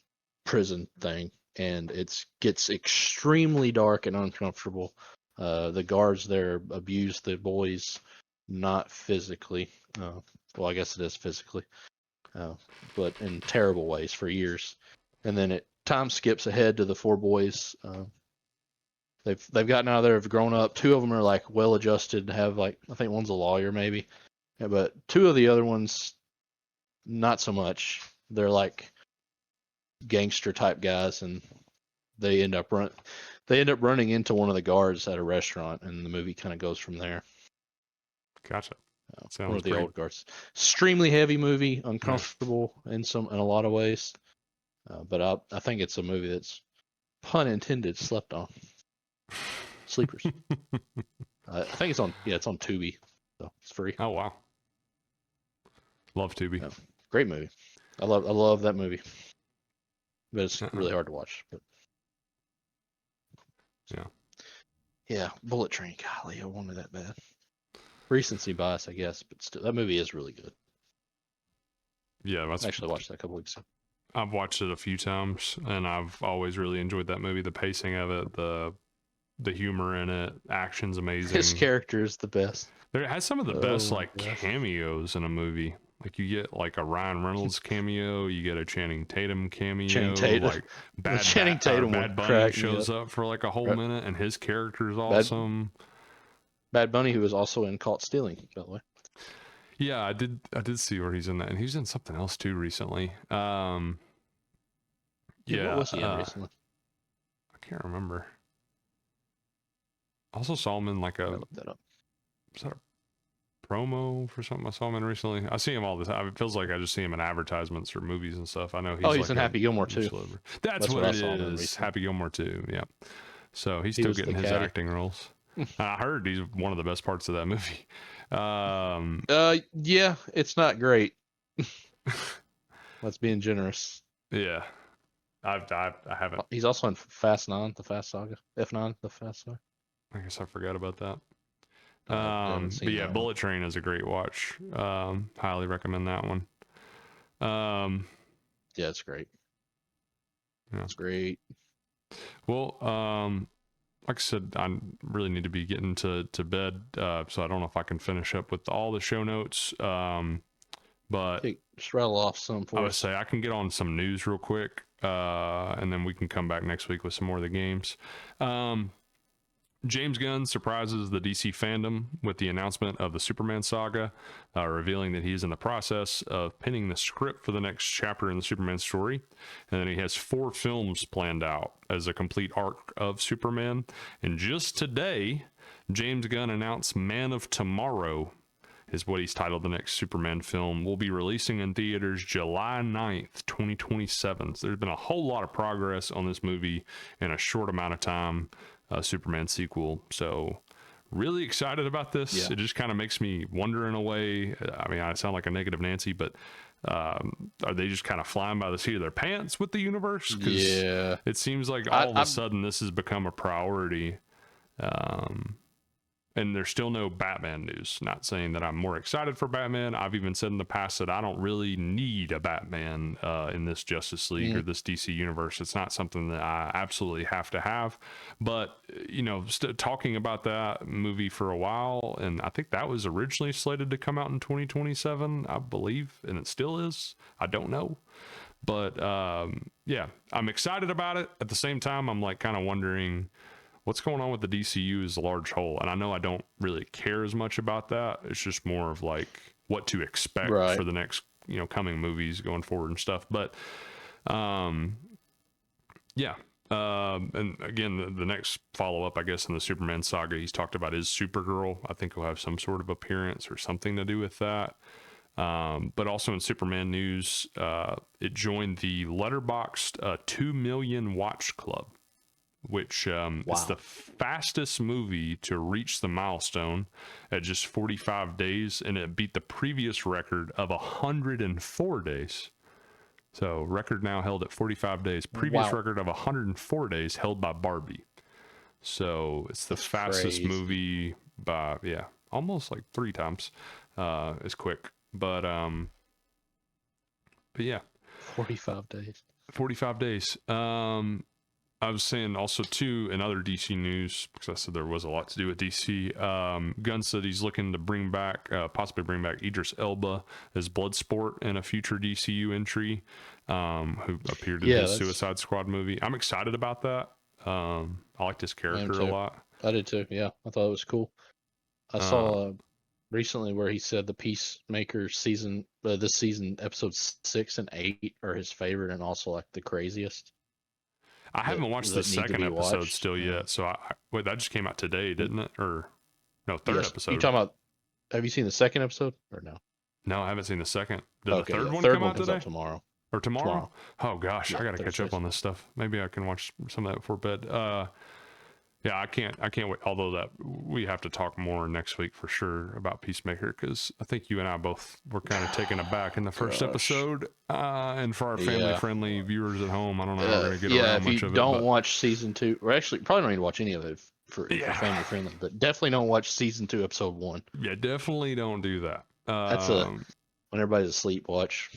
prison thing, and it gets extremely dark and uncomfortable. The guards there abuse the boys, not physically. Well, I guess it is physically, but in terrible ways for years. And then it time skips ahead to the 4 boys. They've gotten out of there, have grown up. 2 of them are like well adjusted, have like I think one's a lawyer maybe, yeah, but 2 of the other ones not so much. They're like gangster type guys, and they end up running into one of the guards at a restaurant, and the movie kind of goes from there. Gotcha. One Sounds of the pretty. old guards. Extremely heavy movie, Yeah. uncomfortable in a lot of ways, but I think it's a movie that's pun intended slept on. Sleepers. I think it's on Tubi, so it's free. Oh wow, love Tubi. Yeah, great movie. I love that movie, but it's Uh-uh. really hard to watch. But Yeah. yeah, Bullet Train. Golly, I wanted that bad. Recency bias, I guess, but still, that movie is really good. Yeah, I actually watched that a couple weeks ago. I've watched it a few times, and I've always really enjoyed that movie. The pacing of it, the the humor in it. Action's amazing. His character is the best. There has some of the Oh best my like gosh. cameos in a movie. Like you get like a Ryan Reynolds cameo, you get a Channing Tatum cameo, Channing Tatum. like Channing Tatum Bad would Bunny crack me shows up. up for like a whole Right. minute, and his character is Bad awesome. Bad Bunny, who was also in Caught Stealing, by the way. Yeah, I did see where he's in that, and he's in something else too recently. Yeah, Yeah, what was he in recently? I can't remember. I also saw him in like I a gotta look that up. was that a promo for something I saw him in recently? I see him all the time. It feels like I just see him in advertisements or movies and stuff. I know he's He's like in Happy Gilmore too. That's what I it saw him in is. recently. Happy Gilmore too. Yeah. So he's He still was the getting his caddy. acting roles. I heard he's one of the best parts of that movie. Yeah, it's not great. That's being generous. Yeah. I haven't. He's also in Fast 9, the Fast Saga. F9, the Fast Saga. I guess I forgot about that. I haven't seen But yeah, that one. Bullet Train is a great watch. Highly recommend that one. Yeah, it's great. Yeah. It's great. Well, like I said, I really need to be getting to bed, so I don't know if I can finish up with all the show notes. But Just rattle off some for I would us. say I can get on some news real quick, and then we can come back next week with some more of the games. James Gunn surprises the DC fandom with the announcement of the Superman saga, revealing that he is in the process of penning the script for the next chapter in the Superman story. And then he has 4 films planned out as a complete arc of Superman. And just today, James Gunn announced Man of Tomorrow is what he's titled the next Superman film. Will be releasing in theaters July 9th, 2027. So there's been a whole lot of progress on this movie in a short amount of time. Superman sequel. So really excited about this. Yeah. It just kind of makes me wonder in a way. I mean, I sound like a negative Nancy, but are they just kind of flying by the seat of their pants with the universe? Yeah. It seems like all of a sudden this has become a priority. And there's still no Batman news. Not saying that I'm more excited for Batman. I've even said in the past that I don't really need a Batman in this Justice League or this DC universe. It's not something that I absolutely have to have. But, you know, talking about that movie for a while, and I think that was originally slated to come out in 2027, I believe, and it still is. I don't know. But, yeah, I'm excited about it. At the same time, I'm like kind of wondering what's going on with the DCU is a large hole. And I know I don't really care as much about that. It's just more of like what to expect for the next, you know, coming movies going forward and stuff. But, yeah. And again, the next follow up, I guess, in the Superman saga, he's talked about is Supergirl. I think he'll have some sort of appearance or something to do with that. But also in Superman news, it joined the Letterboxd 2 million watch club, which is the fastest movie to reach the milestone at just 45 days, and it beat the previous record of 104 days. So record now held at 45 days. Previous record of 104 days held by Barbie. So it's the fastest movie by, almost like 3 times as quick. But yeah. 45 days. 45 days. I was saying also too in other DC news, because I said there was a lot to do with DC. Gunn said he's looking to bring back, possibly bring back Idris Elba as Bloodsport in a future DCU entry, who appeared in his Suicide Squad movie. I'm excited about that. I liked his character a lot. I did too. Yeah, I thought it was cool. I saw recently where he said the Peacemaker season, this season, episodes 6 and 8 are his favorite and also like the craziest. I haven't watched the second episode still yet. So wait, that just came out today, didn't it? Or no, third episode. You talking about? Have you seen the second episode or no? No, I haven't seen the second. Did the third one third come one out comes today? Out tomorrow. Or tomorrow? Oh gosh, I gotta catch up on this stuff. Maybe I can watch some of that before bed. Yeah, I can't wait. Although that we have to talk more next week for sure about Peacemaker, because I think you and I both were kind of taken aback in the first episode. And for our family-friendly viewers at home, I don't know how we're gonna get around much of it. If you don't watch season 2, or actually probably don't need to watch any of it for family-friendly, but definitely don't watch season 2, episode 1. Yeah, definitely don't do that. That's when everybody's asleep. Watch.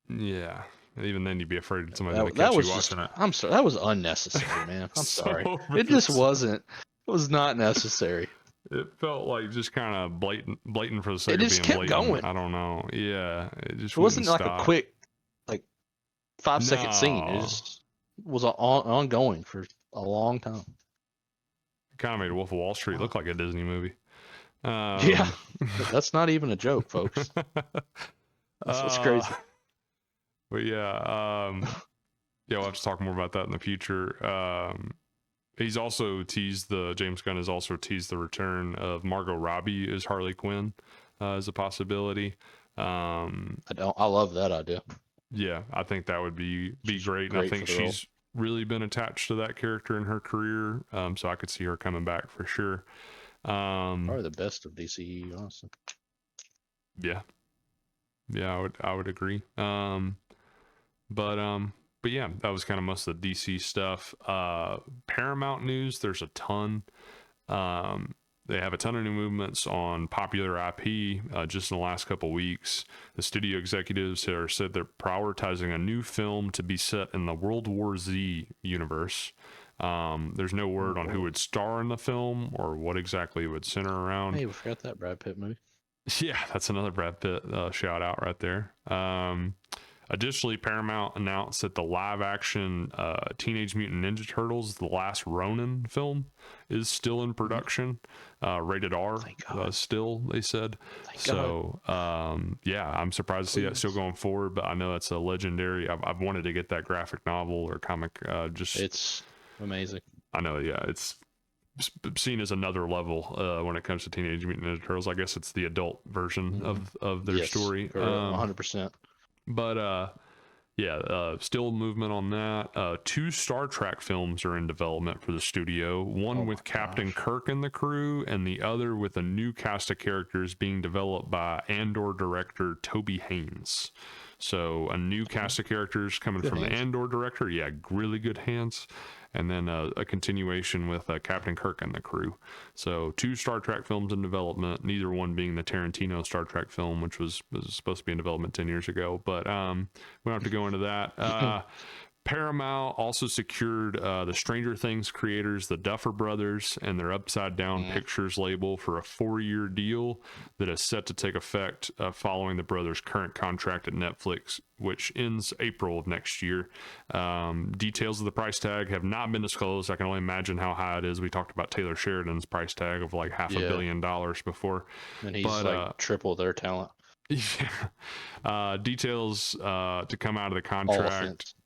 Yeah. Even then, you'd be afraid somebody's That, gonna that catch was you just. watching it. I'm sorry. That was unnecessary, man. I'm So sorry. over It the just top. wasn't. It was not necessary. It felt like just kind of blatant for the It sake of just being kept blatant. going. I don't know. Yeah, it just It wasn't wouldn't like a stop. quick, like 5-second scene. It No, just was ongoing for a long time. kind of made Wolf of Wall Street Wow. look like a Disney movie. Yeah, that's not even a joke, folks. That's crazy. But yeah, we'll have to talk more about that in the future. He's also teased James Gunn has also teased the return of Margot Robbie as Harley Quinn as a possibility. I love that idea. Yeah, I think that would be She's great. And I great think for the role. she's really been attached to that character in her career. So I could see her coming back for sure. Probably the best of DCE, honestly. Yeah, I would agree. But yeah, that was kind of most of the DC stuff. Paramount news, there's a ton. They have a ton of new movements on popular IP just in the last couple weeks. The studio executives have said they're prioritizing a new film to be set in the World War Z universe. There's no word on who would star in the film or what exactly it would center around. Hey, we forgot that Brad Pitt movie. Yeah, that's another Brad Pitt shout out right there. Additionally, Paramount announced that the live-action Teenage Mutant Ninja Turtles: The Last Ronin film is still in production, rated R. Still, they said. So, yeah, I'm surprised to see that still going forward. But I know it's a legendary. I've wanted to get that graphic novel or comic. It's amazing. I know, yeah, it's seen as another level when it comes to Teenage Mutant Ninja Turtles. I guess it's the adult version of their story. 100%. But still movement on that. 2 Star Trek films are in development for the studio. One with Captain Kirk and the crew, and the other with a new cast of characters being developed by Andor director Toby Haynes. So a new cast of characters coming from the Andor director. Yeah, really good hands. And then a continuation with Captain Kirk and the crew. So 2 Star Trek films in development, neither one being the Tarantino Star Trek film, which was supposed to be in development 10 years ago. But we don't have to go into that. Paramount also secured the Stranger Things creators, the Duffer Brothers, and their Upside Down Pictures label for a 4-year deal that is set to take effect following the brothers' current contract at Netflix, which ends April of next year. Details of the price tag have not been disclosed. I can only imagine how high it is. We talked about Taylor Sheridan's price tag of like $500 million before. And he's like triple their talent. Yeah. Details to come out of the contract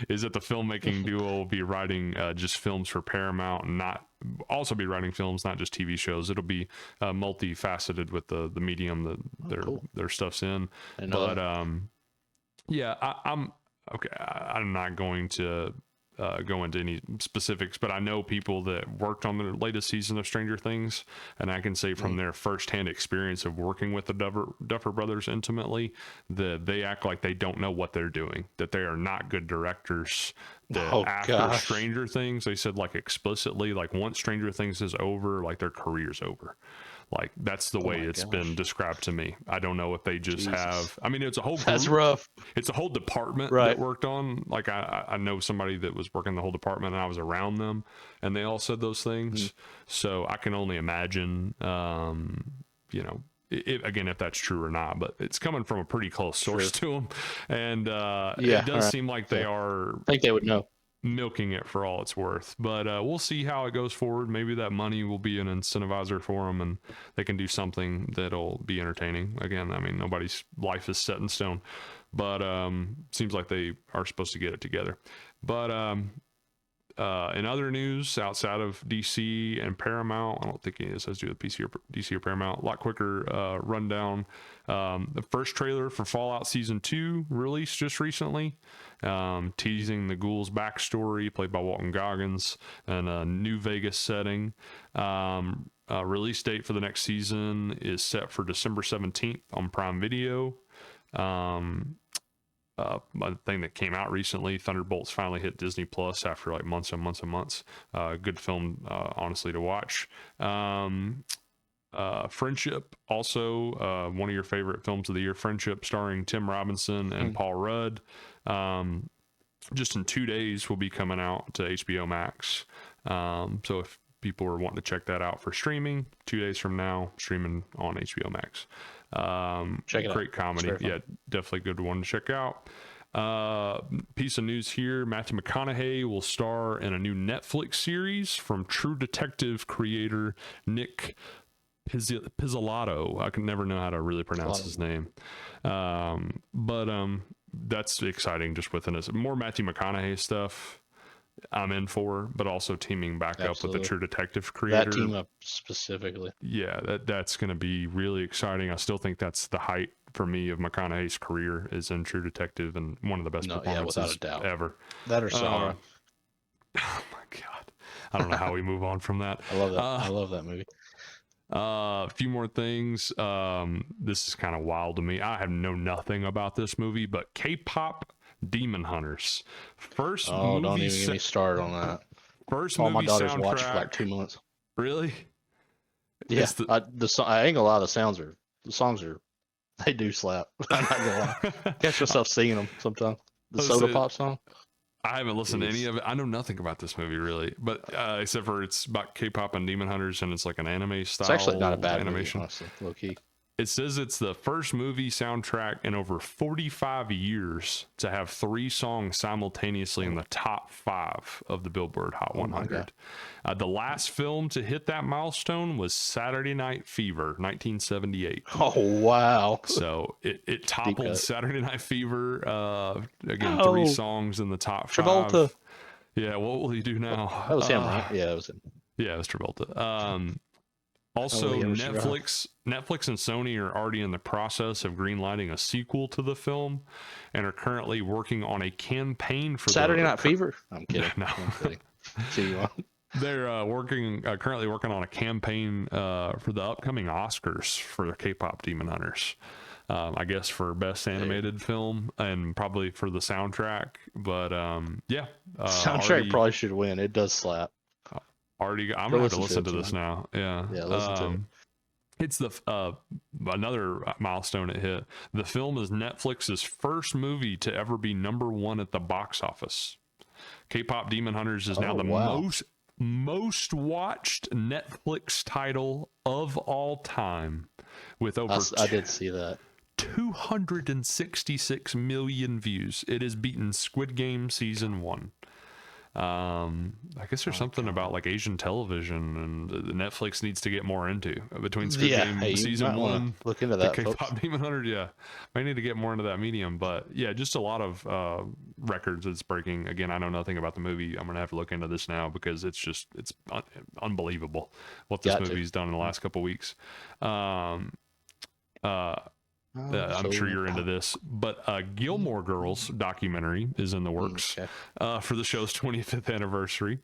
is that the filmmaking duo will be writing just films for Paramount and not also be writing films, not just TV shows. It'll be multifaceted with the medium that their stuff's in. But yeah, I'm okay. I'm not going to go into any specifics, but I know people that worked on the latest season of Stranger Things, and I can say from their firsthand experience of working with the Duffer Brothers intimately, that they act like they don't know what they're doing, that they are not good directors. That after Stranger Things, they said like explicitly, like once Stranger Things is over, like their career's over. Like that's the way it's been described to me. I don't know if they just have. I mean, it's a whole group. That's rough. It's a whole department that worked on. Like I know somebody that was working the whole department, and I was around them, and they all said those things. So I can only imagine, again, if that's true or not. But it's coming from a pretty close source to them, and it does seem like they are. I think they would know. Milking it for all it's worth, but we'll see how it goes forward. Maybe that money will be an incentivizer for them, and they can do something that'll be entertaining. Again, I mean, nobody's life is set in stone, but seems like they are supposed to get it together. But in other news outside of DC and Paramount, I don't think any of this has to do with DC or Paramount. A lot quicker rundown. The first trailer for Fallout Season 2 released just recently, teasing the Ghoul's backstory, played by Walton Goggins, and a New Vegas setting. Release date for the next season is set for December 17th on Prime Video. A thing that came out recently, Thunderbolts finally hit Disney Plus after like months and months and months. Good film, honestly, to watch. Friendship, also one of your favorite films of the year, Friendship, starring Tim Robinson and Paul Rudd. Just in 2 days will be coming out to HBO Max. So if people are wanting to check that out for streaming, 2 days from now, streaming on HBO Max. Check it out. Great comedy. Yeah, definitely good one to check out. Piece of news here: Matthew McConaughey will star in a new Netflix series from True Detective creator Nick Pizzolatto. I can never know how to really pronounce his name. But that's exciting just within us. More Matthew McConaughey stuff I'm in for, but also teaming back up with the True Detective creator. That team up specifically. Yeah, that's going to be really exciting. I still think that's the height for me of McConaughey's career is in True Detective, and one of the best performances without a doubt. ever. That or Sarah. Oh my God. I don't know how we move on from that. I love that. I love that movie. A few more things. This is kind of wild to me. I have known nothing about this movie, but K-pop Demon Hunters. First movie. Don't even get me started on that. First all movie my daughters soundtrack. watched for like 2 months. Really? Yeah. I ain't gonna lie. The songs are, they do slap. I'm not gonna lie. Catch yourself singing them sometimes. The Soda Pop song. I haven't listened to any of it. I know nothing about this movie really, but except for it's about K-pop and Demon Hunters, and it's like an anime style. It's actually not a bad animation. movie, honestly, low key. It says it's the first movie soundtrack in over 45 years to have 3 songs simultaneously in the top 5 of the Billboard Hot 100. The last film to hit that milestone was Saturday Night Fever, 1978. Oh, wow. So it toppled Saturday Night Fever. Again, 3 songs in the top 5. Travolta. Yeah, what will he do now? That was him, right? Yeah, it was him. Yeah, it was Travolta. Also, Netflix and Sony are already in the process of greenlighting a sequel to the film and are currently working on a campaign for Saturday Night Fever. I'm kidding. No. I'm kidding. See you on. They're currently working on a campaign for the upcoming Oscars for the K-pop Demon Hunters. I guess for best animated film and probably for the soundtrack. But yeah, soundtrack probably should win. It does slap. I'm gonna have to listen to this now. Yeah, listen to it. It's the another milestone it hit. The film is Netflix's first movie to ever be #1 at the box office. K-pop Demon Hunters is now the most watched Netflix title of all time, with over I did see that 266 million views. It has beaten Squid Game season 1. I guess there's something about like Asian television and Netflix needs to get more into between Squid Game season 1. Look into that. K-pop Demon Hunter, yeah, might need to get more into that medium. But yeah, just a lot of records it's breaking. Again, I know nothing about the movie. I'm gonna have to look into this now because it's unbelievable what this movie's done in the last couple weeks. I'm sure you're into this, but Gilmore Girls documentary is in the works for the show's 25th anniversary.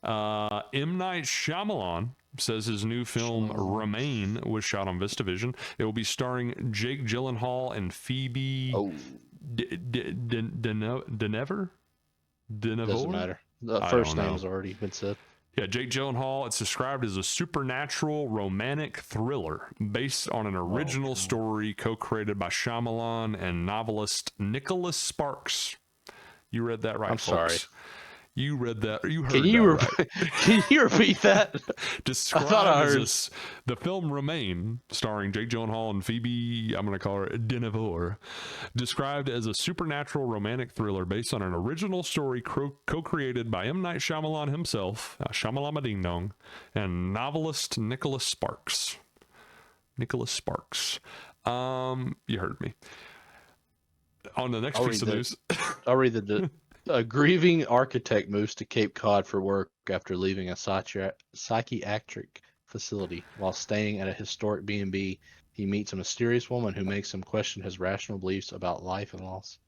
M. Night Shyamalan says his new film Remain was shot on VistaVision. It will be starring Jake Gyllenhaal and Phoebe Denevor. Doesn't matter. The first name's already been said. Yeah, Jake Gyllenhaal. It's described as a supernatural romantic thriller based on an original story co-created by Shyamalan and novelist Nicholas Sparks. You read that right, I'm folks. sorry. You read that. You heard right. Can you repeat that? Described as the film Remain, starring Jake Gyllenhaal and Phoebe, I'm going to call her Denevor, described as a supernatural romantic thriller based on an original story co-created by M. Night Shyamalan himself, Shyamalama Ding Dong, and novelist Nicholas Sparks. You heard me. On the next piece of news. I'll read a grieving architect moves to Cape Cod for work after leaving a psychiatric facility. While staying at a historic B&B, he meets a mysterious woman who makes him question his rational beliefs about life and loss.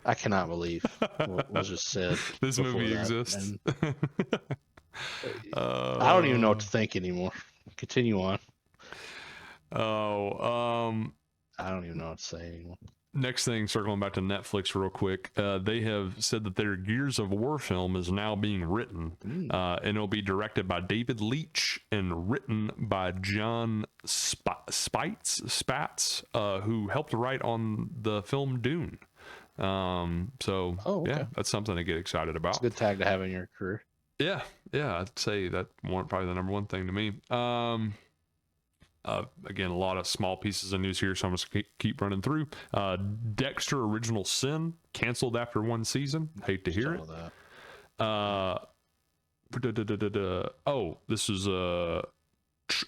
I cannot believe what was just said. This movie exists. I don't even know what to think anymore. Continue on. I I don't even know what to say anymore. Next thing, circling back to Netflix real quick, they have said that their Gears of War film is now being written, and it'll be directed by David Leitch and written by John Spats, who helped write on the film Dune. So yeah, that's something to get excited about. It's a good tag to have in your career. Yeah, I'd say that probably the number one thing to me. Again, a lot of small pieces of news here, so I'm just keep running through. Dexter Original Sin canceled after one season. Hate to hear it. This is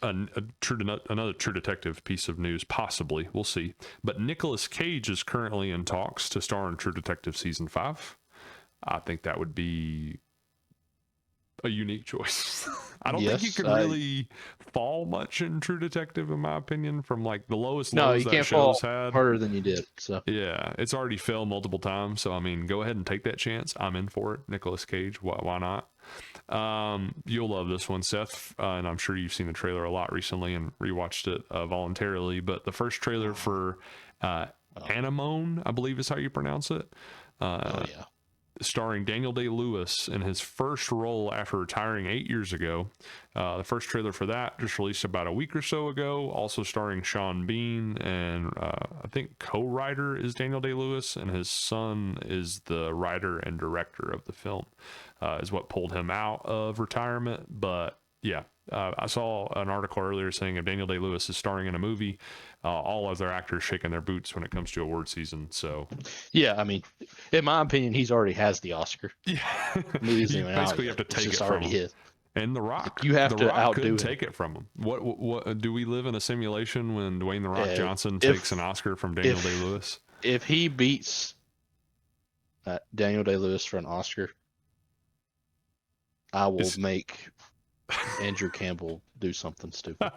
another True Detective piece of news, possibly. We'll see. But Nicolas Cage is currently in talks to star in True Detective Season 5. I think that would be a unique choice. I don't think you could really fall much in True Detective, in my opinion, from like the lowest lows that show's had. Harder than you did. So yeah, it's already failed multiple times. So I mean, go ahead and take that chance. I'm in for it. Nicolas Cage, why not? You'll love this one, Seth, and I'm sure you've seen the trailer a lot recently and rewatched it voluntarily. But the first trailer for Anemone, I believe is how you pronounce it. Starring Daniel Day-Lewis in his first role after retiring 8 years ago. The first trailer for that just released about a week or so ago, also starring Sean Bean, and I think co-writer is Daniel Day-Lewis, and his son is the writer and director of the film, is what pulled him out of retirement. But yeah, I saw an article earlier saying if Daniel Day-Lewis is starring in a movie, all other actors shaking their boots when it comes to award season. So yeah, I mean, in my opinion, he's already has the Oscar. Yeah, you basically have to take it from him. His. And The Rock, you have to outdo him. Take it from him. What do we live in a simulation when Dwayne The Rock Johnson takes an Oscar from Daniel Day-Lewis? If he beats Daniel Day-Lewis for an Oscar, I will make Andrew Campbell do something stupid.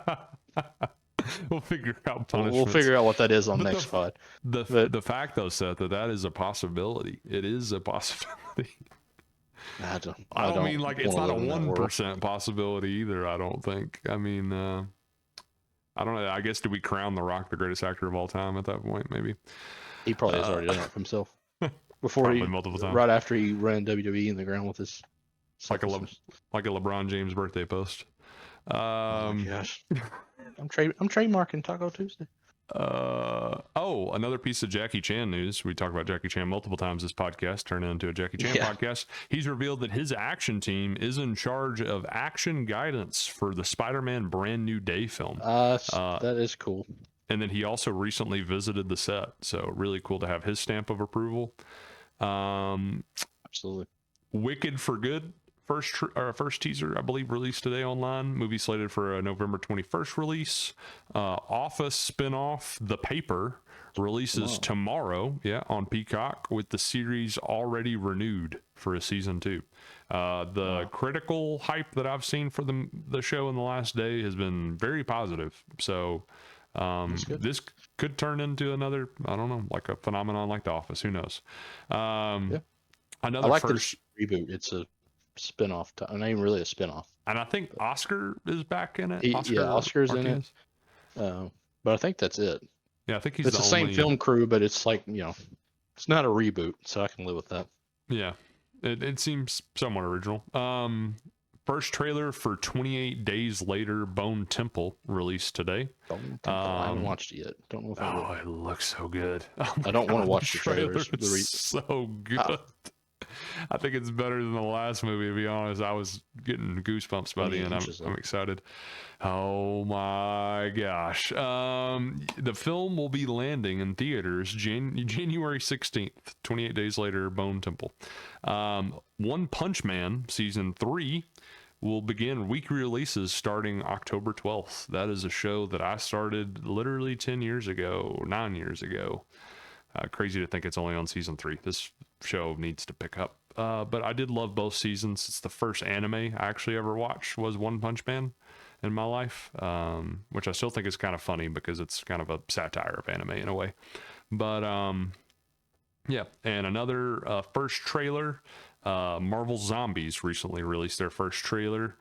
We'll figure out punishments. We'll figure out what that is on next pod. The fact though, Seth, that is a possibility. It is a possibility. I don't mean like it's not a 1% possibility either. I don't think. I mean, I don't know. I guess do we crown The Rock the greatest actor of all time at that point? Maybe he probably has already done it himself before multiple times. Right after he ran WWE in the ground with his like a LeBron James birthday post. Oh my gosh. I'm trademarking Taco Tuesday. Another piece of Jackie Chan news. We talk about Jackie Chan multiple times this podcast, turned into a Jackie Chan podcast. He's revealed that his action team is in charge of action guidance for the Spider-Man Brand New Day film. That is cool. And then he also recently visited the set, so really cool to have his stamp of approval. Absolutely. Wicked for Good. First teaser, I believe, released today online. Movie slated for a November 21st release. Office spinoff The Paper releases tomorrow, on Peacock, with the series already renewed for a season 2. The critical hype that I've seen for the show in the last day has been very positive. So this could turn into another, I don't know, like a phenomenon like The Office. Who knows? Another I like first reboot. It's a spin-off, not even really a spin-off. And I think Oscar is back in it. Oscar's in it. But I think that's it. Yeah, I think he's the same film crew, but it's like, it's not a reboot, so I can live with that. Yeah, it seems somewhat original. First trailer for 28 Days Later, Bone Temple released today. Bone Temple. I haven't watched it yet. Don't know if I will. It looks so good. I don't want to watch the trailers. So good. I think it's better than the last movie, to be honest. I was getting goosebumps by the end. I'm excited. Oh my gosh. The film will be landing in theaters January 16th, 28 Days Later, Bone Temple. One Punch Man Season 3 will begin weekly releases starting October 12th. That is a show that I started literally 9 years ago. Crazy to think it's only on season 3. This show needs to pick up. But I did love both seasons. It's the first anime I actually ever watched was One Punch Man in my life, which I still think is kind of funny because it's kind of a satire of anime in a way. But and another first trailer. Marvel Zombies recently released their first trailer.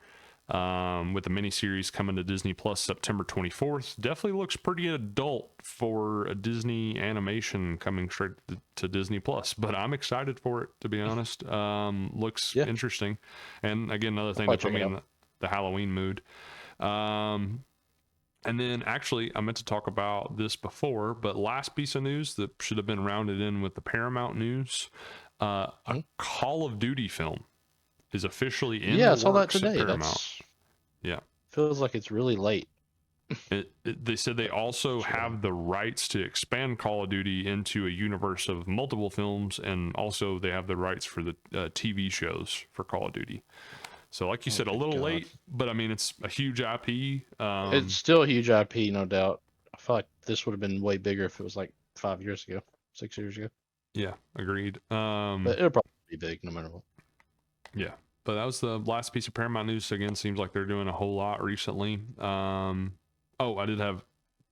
with the miniseries coming to Disney Plus September 24th. Definitely looks pretty adult for a Disney animation coming straight to Disney Plus, but I'm excited for it, to be honest. Looks interesting. And again, another thing that put me in the Halloween mood. And then actually, I meant to talk about this before, but last piece of news that should have been rounded in with the Paramount news, a Call of Duty film is officially in the I saw that works at today. Paramount. Yeah. Feels like it's really late. They said they also have the rights to expand Call of Duty into a universe of multiple films, and also they have the rights for the TV shows for Call of Duty. So like you said, a little late, but I mean, it's a huge IP. It's still a huge IP, no doubt. I feel like this would have been way bigger if it was like 5 years ago, 6 years ago. Yeah, agreed. But it'll probably be big no matter what. Yeah, but that was the last piece of Paramount news. Again, seems like they're doing a whole lot recently. Oh, I did have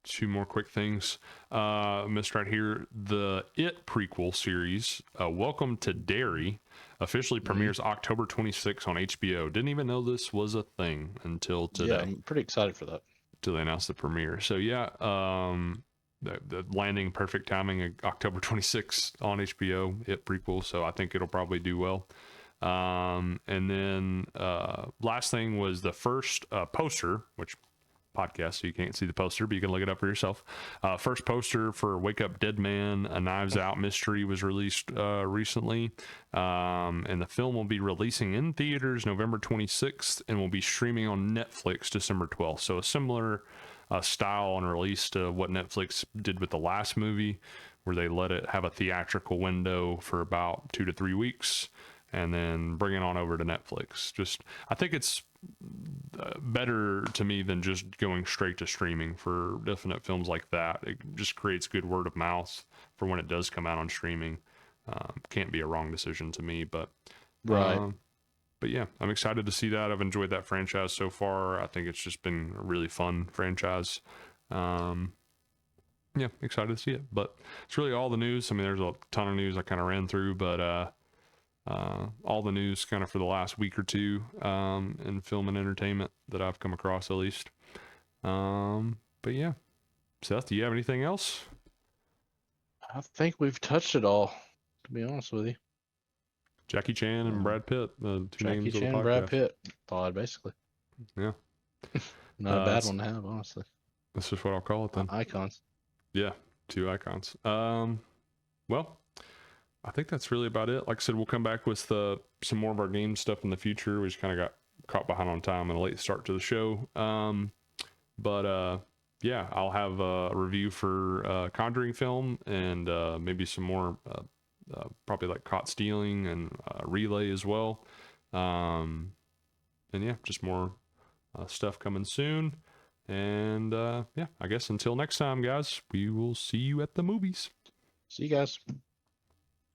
two more quick things. Missed right here. The It prequel series, Welcome to Derry, officially premieres October 26th on HBO. Didn't even know this was a thing until today. Yeah, I'm pretty excited for that. Till they announced the premiere. So yeah, the landing perfect timing, October 26th on HBO, It prequel. So I think it'll probably do well. And then last thing was the first poster, which podcast, so you can't see the poster, but you can look it up for yourself. First poster for Wake Up Dead Man, a Knives Out mystery was released recently. And the film will be releasing in theaters November 26th and will be streaming on Netflix December 12th. So a similar style and release to what Netflix did with the last movie, where they let it have a theatrical window for about 2 to 3 weeks and then bring it on over to Netflix. Just, I think it's better to me than just going straight to streaming for definite films like that. It just creates good word of mouth for when it does come out on streaming. Can't be a wrong decision to me, but right. But yeah, I'm excited to see that. I've enjoyed that franchise so far. I think it's just been a really fun franchise. Yeah, excited to see it. But it's really all the news. I mean, there's a ton of news I kind of ran through, but all the news kind of for the last week or two in film and entertainment that I've come across, at least. But yeah, Seth, do you have anything else? I think we've touched it all, to be honest with you. Jackie Chan and Brad Pitt, the two names of the podcast. Jackie Chan, Brad Pitt, thought basically. Yeah. Not a bad one to have, honestly. That's just what I'll call it then. Icons. Yeah, two icons. Well, I think that's really about it. Like I said, we'll come back with some more of our game stuff in the future. We just kind of got caught behind on time and a late start to the show. But yeah, I'll have a review for Conjuring film and maybe some more, probably like Caught Stealing and Relay as well. And yeah, just more stuff coming soon. And yeah, I guess until next time, guys, we will see you at the movies. See you guys.